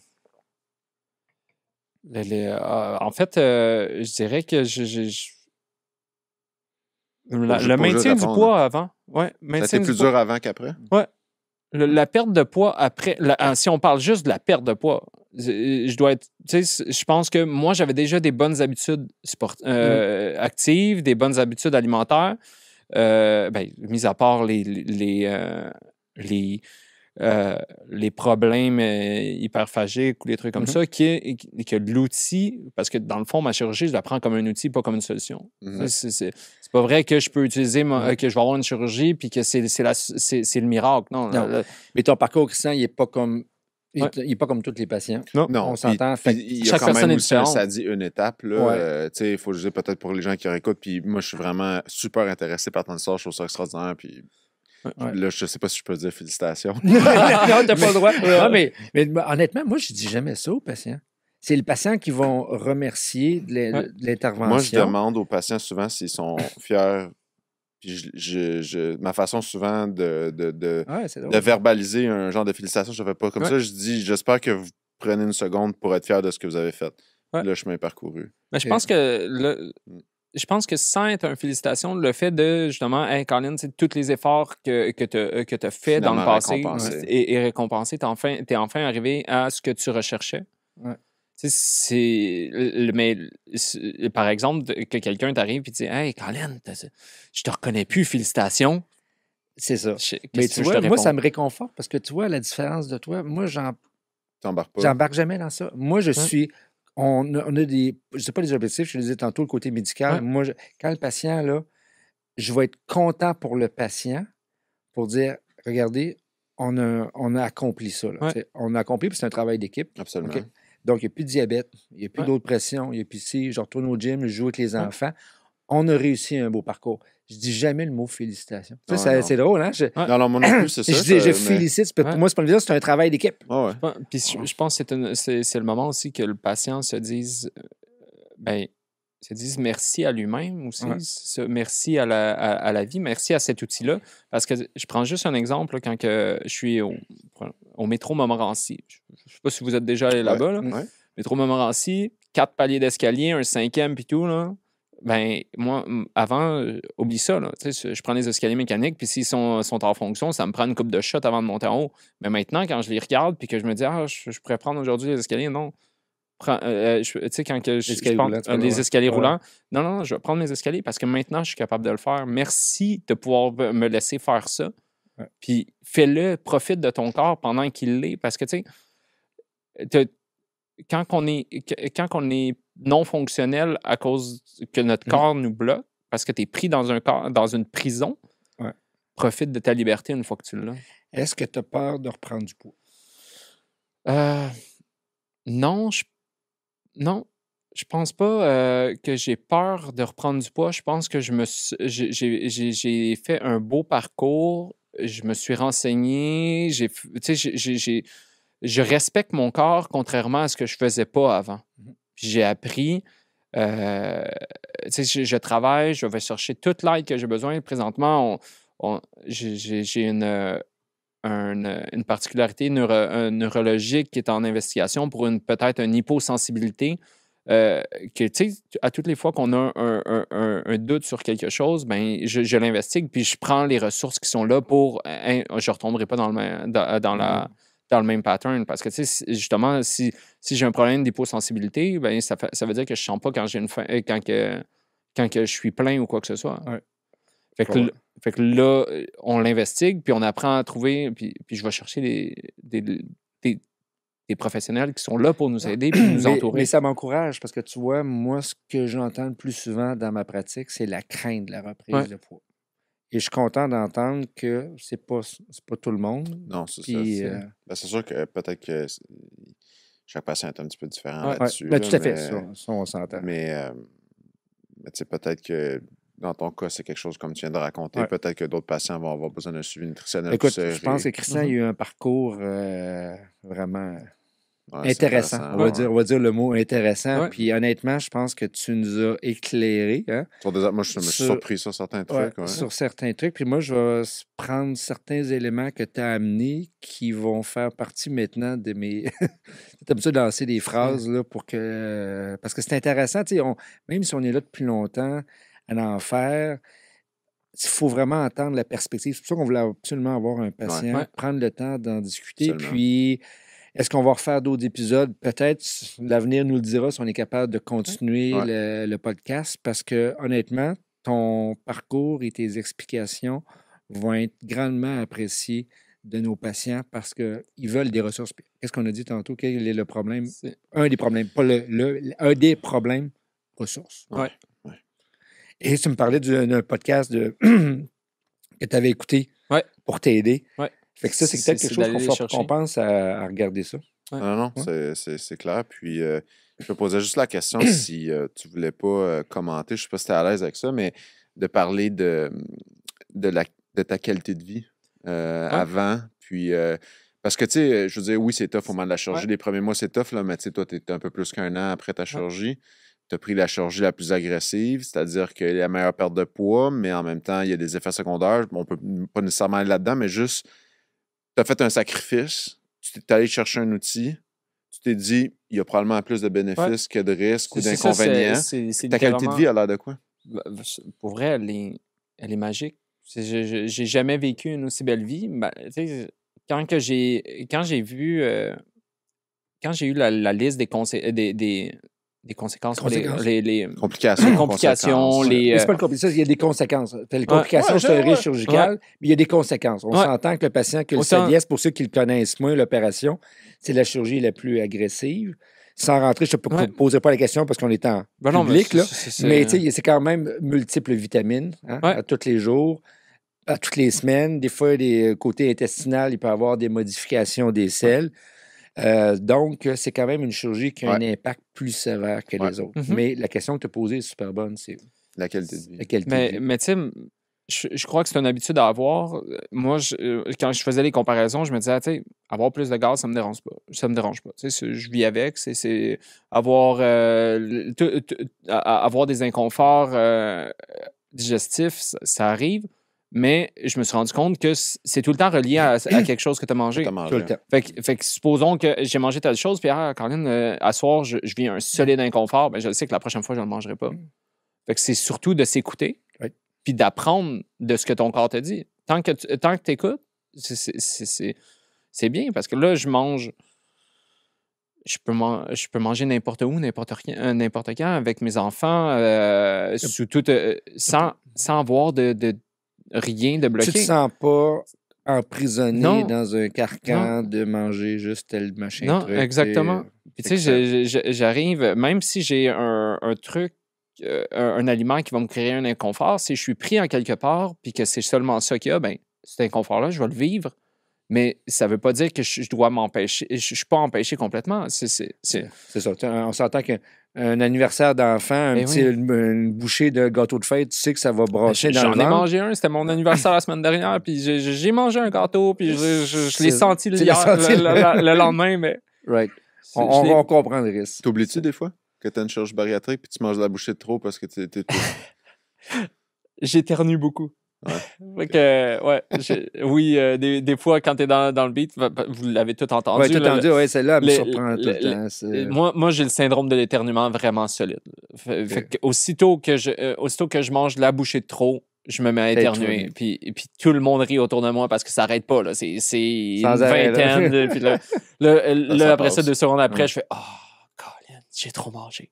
En fait, je dirais que le maintien du poids avant. Ouais, c'était plus dur avant qu'après? Ouais. La perte de poids après. Si on parle juste de la perte de poids, je dois être. Tu sais, je pense que moi, j'avais déjà des bonnes habitudes actives, des bonnes habitudes alimentaires. Mis à part les problèmes hyperphagiques ou les trucs comme ça, que l'outil, parce que dans le fond, ma chirurgie, je la prends comme un outil, pas comme une solution. C'est pas vrai que je peux utiliser, que je vais avoir une chirurgie puis que c'est le miracle. Non. Mais ton parcours, Christian, il n'est pas comme. Il n'est pas comme tous les patients. Non, on s'entend. Il y a quand même aussi ça dit une étape. Il faut juger peut-être pour les gens qui réécoutent. Puis moi, je suis vraiment super intéressé par ton histoire. Je trouve ça extraordinaire. Puis là, je ne sais pas si je peux dire félicitations. Non, tu n'as pas le droit. Non, mais honnêtement, moi, je ne dis jamais ça aux patients. C'est les patients qui vont remercier de l'intervention. Moi, je demande aux patients souvent s'ils sont fiers. Puis ma façon souvent de verbaliser un genre de félicitation, je ne fais pas comme ça. Je dis, j'espère que vous prenez une seconde pour être fier de ce que vous avez fait. Le chemin parcouru. Mais je pense que sans être une félicitation, le fait de, justement, hey, Colin, tous les efforts que tu as fait dans le passé et récompensé, tu es enfin arrivé à ce que tu recherchais. Ouais. Mais par exemple, que quelqu'un t'arrive et te dit hey, Colin, je te reconnais plus, félicitations. C'est ça. Mais tu vois, moi, ça me réconforte parce que tu vois, la différence de toi, moi, j'embarque jamais dans ça. Moi, je suis. On a des. Je ne sais pas les objectifs, je te disais tantôt, le côté médical. Ouais. Moi, quand le patient, là, je vais être content pour le patient pour dire regardez, on a accompli ça. Là, on a accompli, puis c'est un travail d'équipe. Absolument. Okay? Donc, il n'y a plus de diabète, il n'y a plus d'autres pressions, il n'y a plus si je retourne au gym, je joue avec les enfants. On a réussi un beau parcours. Je dis jamais le mot félicitations. C'est drôle, hein? Non, moi non plus, c'est ça. Je félicite. Pour moi, c'est un travail d'équipe. Puis je pense que c'est le moment aussi que le patient se dise merci à lui-même aussi, merci à la vie, merci à cet outil-là. Parce que je prends juste un exemple, là, quand je suis au métro Montmorency. Je ne sais pas si vous êtes déjà allé là-bas. Là. Métro Montmorency, 4 paliers d'escalier, un 5e puis tout. Là. ben, moi, avant, oublie ça. Là, je prends les escaliers mécaniques, puis s'ils sont en fonction, ça me prend une coupe de shot avant de monter en haut. Mais maintenant, quand je les regarde, puis que je me dis, je pourrais prendre aujourd'hui les escaliers, non. Tu sais, quand que je prends les escaliers roulants, non, je vais prendre mes escaliers parce que maintenant, je suis capable de le faire. Merci de pouvoir me laisser faire ça. Ouais. Puis fais-le, profite de ton corps pendant qu'il l'est. Parce que, tu sais, quand on est non fonctionnel à cause que notre corps nous bloque, parce que tu es pris dans une prison, profite de ta liberté une fois que tu l'as. Est-ce que tu as peur de reprendre du poids? Non, je pense pas que j'ai peur de reprendre du poids. Je pense que j'ai fait un beau parcours. Je me suis renseigné. Je respecte mon corps contrairement à ce que je faisais pas avant. Puis j'ai appris. Je travaille, je vais chercher toute l'aide que j'ai besoin. Présentement, j'ai une particularité neurologique qui est en investigation pour peut-être une hyposensibilité. Que, tu sais, à toutes les fois qu'on a un doute sur quelque chose, ben, je l'investigue, puis je prends les ressources qui sont là pour... je ne retomberai pas dans le même pattern. Parce que, tu sais, justement, si j'ai un problème d'hyposensibilité, ben, ça veut dire que je ne sens pas quand j'ai une faim, quand que je suis plein ou quoi que ce soit. Ouais. Fait que là, on l'investigue, puis on apprend à trouver, puis je vais chercher des professionnels qui sont là pour nous aider et nous entourer. Mais ça m'encourage parce que tu vois, moi, ce que j'entends le plus souvent dans ma pratique, c'est la crainte de la reprise de poids. Et je suis content d'entendre que c'est pas tout le monde. Non, c'est ça. C'est sûr que peut-être que chaque patient est un petit peu différent là-dessus. Ben, tout à fait, ça on s'entend. Mais tu sais, peut-être que dans ton cas, c'est quelque chose comme tu viens de raconter. Peut-être que d'autres patients vont avoir besoin d'un suivi nutritionnel. Écoute, je pense que Christian a eu un parcours vraiment intéressant. On va dire le mot intéressant. Puis honnêtement, je pense que tu nous as éclairé. Hein, moi, je me suis surpris sur certains trucs. Sur certains trucs. Puis moi, je vais prendre certains éléments que tu as amenés qui vont faire partie maintenant de mes... T'aimes ça de lancer des phrases là, pour que... parce que c'est intéressant. Même si on est là depuis longtemps à en faire, il faut vraiment entendre la perspective. C'est pour ça qu'on voulait absolument avoir un patient, prendre le temps d'en discuter. Absolument. Puis... Est-ce qu'on va refaire d'autres épisodes? Peut-être, l'avenir nous le dira si on est capable de continuer le podcast parce que, honnêtement, ton parcours et tes explications vont être grandement appréciés de nos patients parce qu'ils veulent des ressources. Qu'est-ce qu'on a dit tantôt? Quel est le problème? Un des problèmes, pas un des problèmes, ressources. Et tu me parlais d'un podcast que tu avais écouté pour t'aider. Fait que ça, c'est peut-être quelque chose qu'on pense à regarder ça. Non, c'est clair. Puis, je me posais juste la question si tu ne voulais pas commenter, je ne sais pas si tu es à l'aise avec ça, mais de parler de ta qualité de vie avant. Puis, parce que, tu sais, je veux dire, oui, c'est tough au moment de la chirurgie. Les premiers mois, c'est tough, là, mais tu sais, toi, tu es un peu plus qu'un an après ta chirurgie. Tu as pris la chirurgie la plus agressive, c'est-à-dire qu'il y a la meilleure perte de poids, mais en même temps, il y a des effets secondaires. On ne peut pas nécessairement aller là-dedans, mais juste... Tu as fait un sacrifice, tu t'es allé chercher un outil, tu t'es dit, il y a probablement plus de bénéfices que de risques ou d'inconvénients. Ta qualité de vie a l'air de quoi? Pour vrai, elle est magique. J'ai jamais vécu une aussi belle vie. Quand j'ai eu la liste des conséquences, les complications. Mais c'est pas il y a des conséquences. Les complications sur le risque chirurgical, mais il y a des conséquences. On s'entend que le patient qui a le CDS, pour ceux qui le connaissent moins, l'opération, c'est la chirurgie la plus agressive. Sans rentrer, je ne te poserai pas la question parce qu'on est en public, là. Mais c'est quand même multiples vitamines à tous les jours, à toutes les semaines. Des fois, des côtés intestinaux, il peut y avoir des modifications des selles. Donc, c'est quand même une chirurgie qui a un impact plus sévère que les autres. Mais la question que tu as posée est super bonne, c'est la qualité de vie. Mais tu sais, je crois que c'est une habitude à avoir. Moi, quand je faisais les comparaisons, je me disais, tu sais, avoir plus de gaz, ça me dérange pas. Ça me dérange pas. Tu sais, je vis avec. C'est avoir des inconforts digestifs, ça arrive. Mais je me suis rendu compte que c'est tout le temps relié à quelque chose que tu as mangé. Tout le temps. Fait que supposons que j'ai mangé telle chose, puis Caroline, à soir, je vis un solide inconfort, ben je sais que la prochaine fois, je ne le mangerai pas. Fait que c'est surtout de s'écouter, Oui. puis d'apprendre de ce que ton corps te dit. Tant que tu écoutes, c'est bien, parce que là, je mange... Je peux manger n'importe où, n'importe quand, avec mes enfants, sous tout, sans avoir de rien de bloqué. Tu te sens pas emprisonné Non. dans un carcan de manger juste tel machin. Non, truc, exactement. Puis tu sais, j'arrive, même si j'ai un truc, un aliment qui va me créer un inconfort, si je suis pris en quelque part, puis que c'est seulement ça qu'il y a, ben cet inconfort-là, je vais le vivre. Mais ça ne veut pas dire que je dois m'empêcher. Je ne suis pas empêché complètement. C'est ça. On s'entend qu'un anniversaire d'enfant, une bouchée de gâteau de fête, tu sais que ça va brasser dans le ventre. J'en ai mangé un. C'était mon anniversaire la semaine dernière. Puis j'ai mangé un gâteau. Puis je l'ai senti le lendemain. Mais... Right. On comprend le risque. T'oublies-tu des fois que tu as une chirurgie bariatrique puis tu manges de la bouchée de trop parce que t'es... J'éternue beaucoup. Ouais. Fait que, oui, des fois, quand tu es dans le beat, vous l'avez tout entendu. Oui, tout entendu, oui, celle-là, elle me surprend tout le temps. Moi, j'ai le syndrome de l'éternuement vraiment solide. Fait que aussitôt que je mange de la bouchée de trop, je me mets à éternuer. Puis tout le monde rit autour de moi parce que ça n'arrête pas. Là. C'est une vingtaine. Puis là, après ça, 2 secondes après, je fais « Oh, Colin, j'ai trop mangé.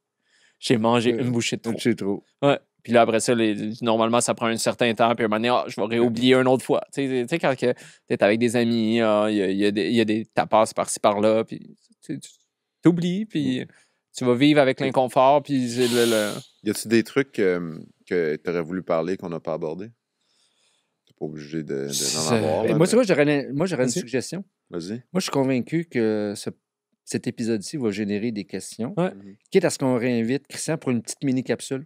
J'ai mangé une bouchée de trop. » Bouchée de trop. Ouais. Puis là, après ça, normalement, ça prend un certain temps. Puis à un moment donné, je vais réoublier une autre fois. Tu sais, quand tu es avec des amis, il y a des tapas par-ci, par-là. Puis tu t'oublies. Puis tu vas vivre avec l'inconfort. Puis Y a-tu des trucs que tu aurais voulu parler qu'on n'a pas abordé? Tu n'es pas obligé d'en avoir. Là, moi, j'aurais une suggestion. Vas-y. Moi, je suis convaincu que cet épisode-ci va générer des questions. Ouais. Quitte à ce qu'on réinvite Christian pour une petite mini-capsule.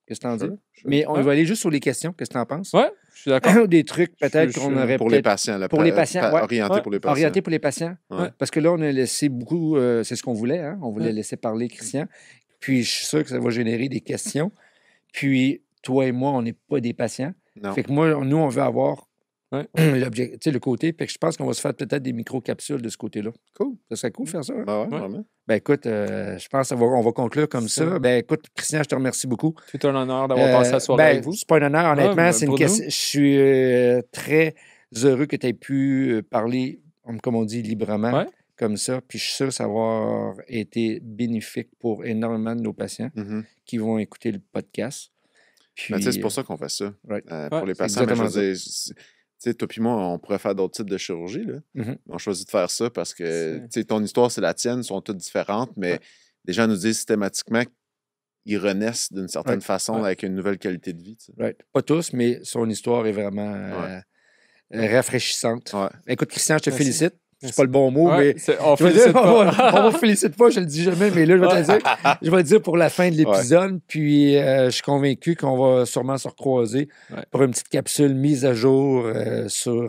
Qu'est-ce que t'en dis? Mais on va aller juste sur les questions. Qu'est-ce que t'en penses? Oui, je suis d'accord. Des trucs peut-être qu'on aurait pour les patients. Pour les patients, ouais. Orienté pour les patients. Orienté pour les patients. Ouais. Parce que là, on a laissé beaucoup... c'est ce qu'on voulait. Hein? On voulait laisser parler Christian. Puis, je suis sûr que ça va générer des questions. Puis, toi et moi, on n'est pas des patients. Non. Fait que nous, on veut avoir le côté. Fait que je pense qu'on va se faire peut-être des micro-capsules de ce côté-là. Cool. Ça serait cool de faire ça. Hein? Ouais, vraiment. Ben écoute, je pense qu'on va conclure comme ça. Ben écoute, Christian, je te remercie beaucoup. C'est un honneur d'avoir passé la soirée avec vous. C'est pas un honneur, honnêtement. C'est une question. Nous. Je suis très heureux que tu aies pu parler, comme on dit, librement, comme ça. Puis je suis sûr que ça va avoir été bénéfique pour énormément de nos patients qui vont écouter le podcast. Puis, c'est pour ça qu'on fait ça. Right. Pour les patients, mais je veux dire, tu sais, toi puis moi, on pourrait faire d'autres types de chirurgie. Là. On choisit de faire ça parce que ton histoire, c'est la tienne, sont toutes différentes, mais les gens nous disent systématiquement qu'ils renaissent d'une certaine façon avec une nouvelle qualité de vie. Right. Pas tous, mais son histoire est vraiment rafraîchissante. Ouais. Écoute, Christian, je te félicite. C'est pas le bon mot, mais on félicite pas. On félicite pas, je le dis jamais, mais là, je vais te le dire. Je vais le dire pour la fin de l'épisode. Puis, je suis convaincu qu'on va sûrement se recroiser pour une petite capsule mise à jour sur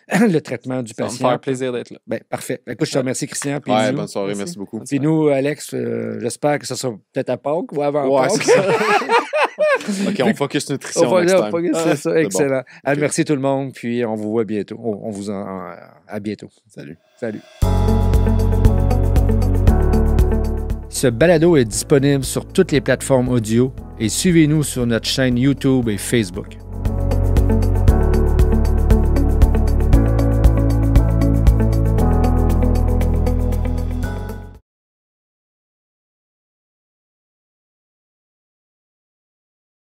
le traitement du patient. Ça va me faire plaisir d'être là. Ben, parfait. Écoute, je te remercie, Christian. Puis bonne soirée, merci beaucoup. Puis nous, Alex, j'espère que ça sera peut-être à Pâques ou avant Pâques. C'est ça. OK, on focus nutrition next time. C'est ça, excellent. Bon. Merci tout le monde, puis on vous voit bientôt. On vous à bientôt. Salut. Ce balado est disponible sur toutes les plateformes audio et suivez-nous sur notre chaîne YouTube et Facebook.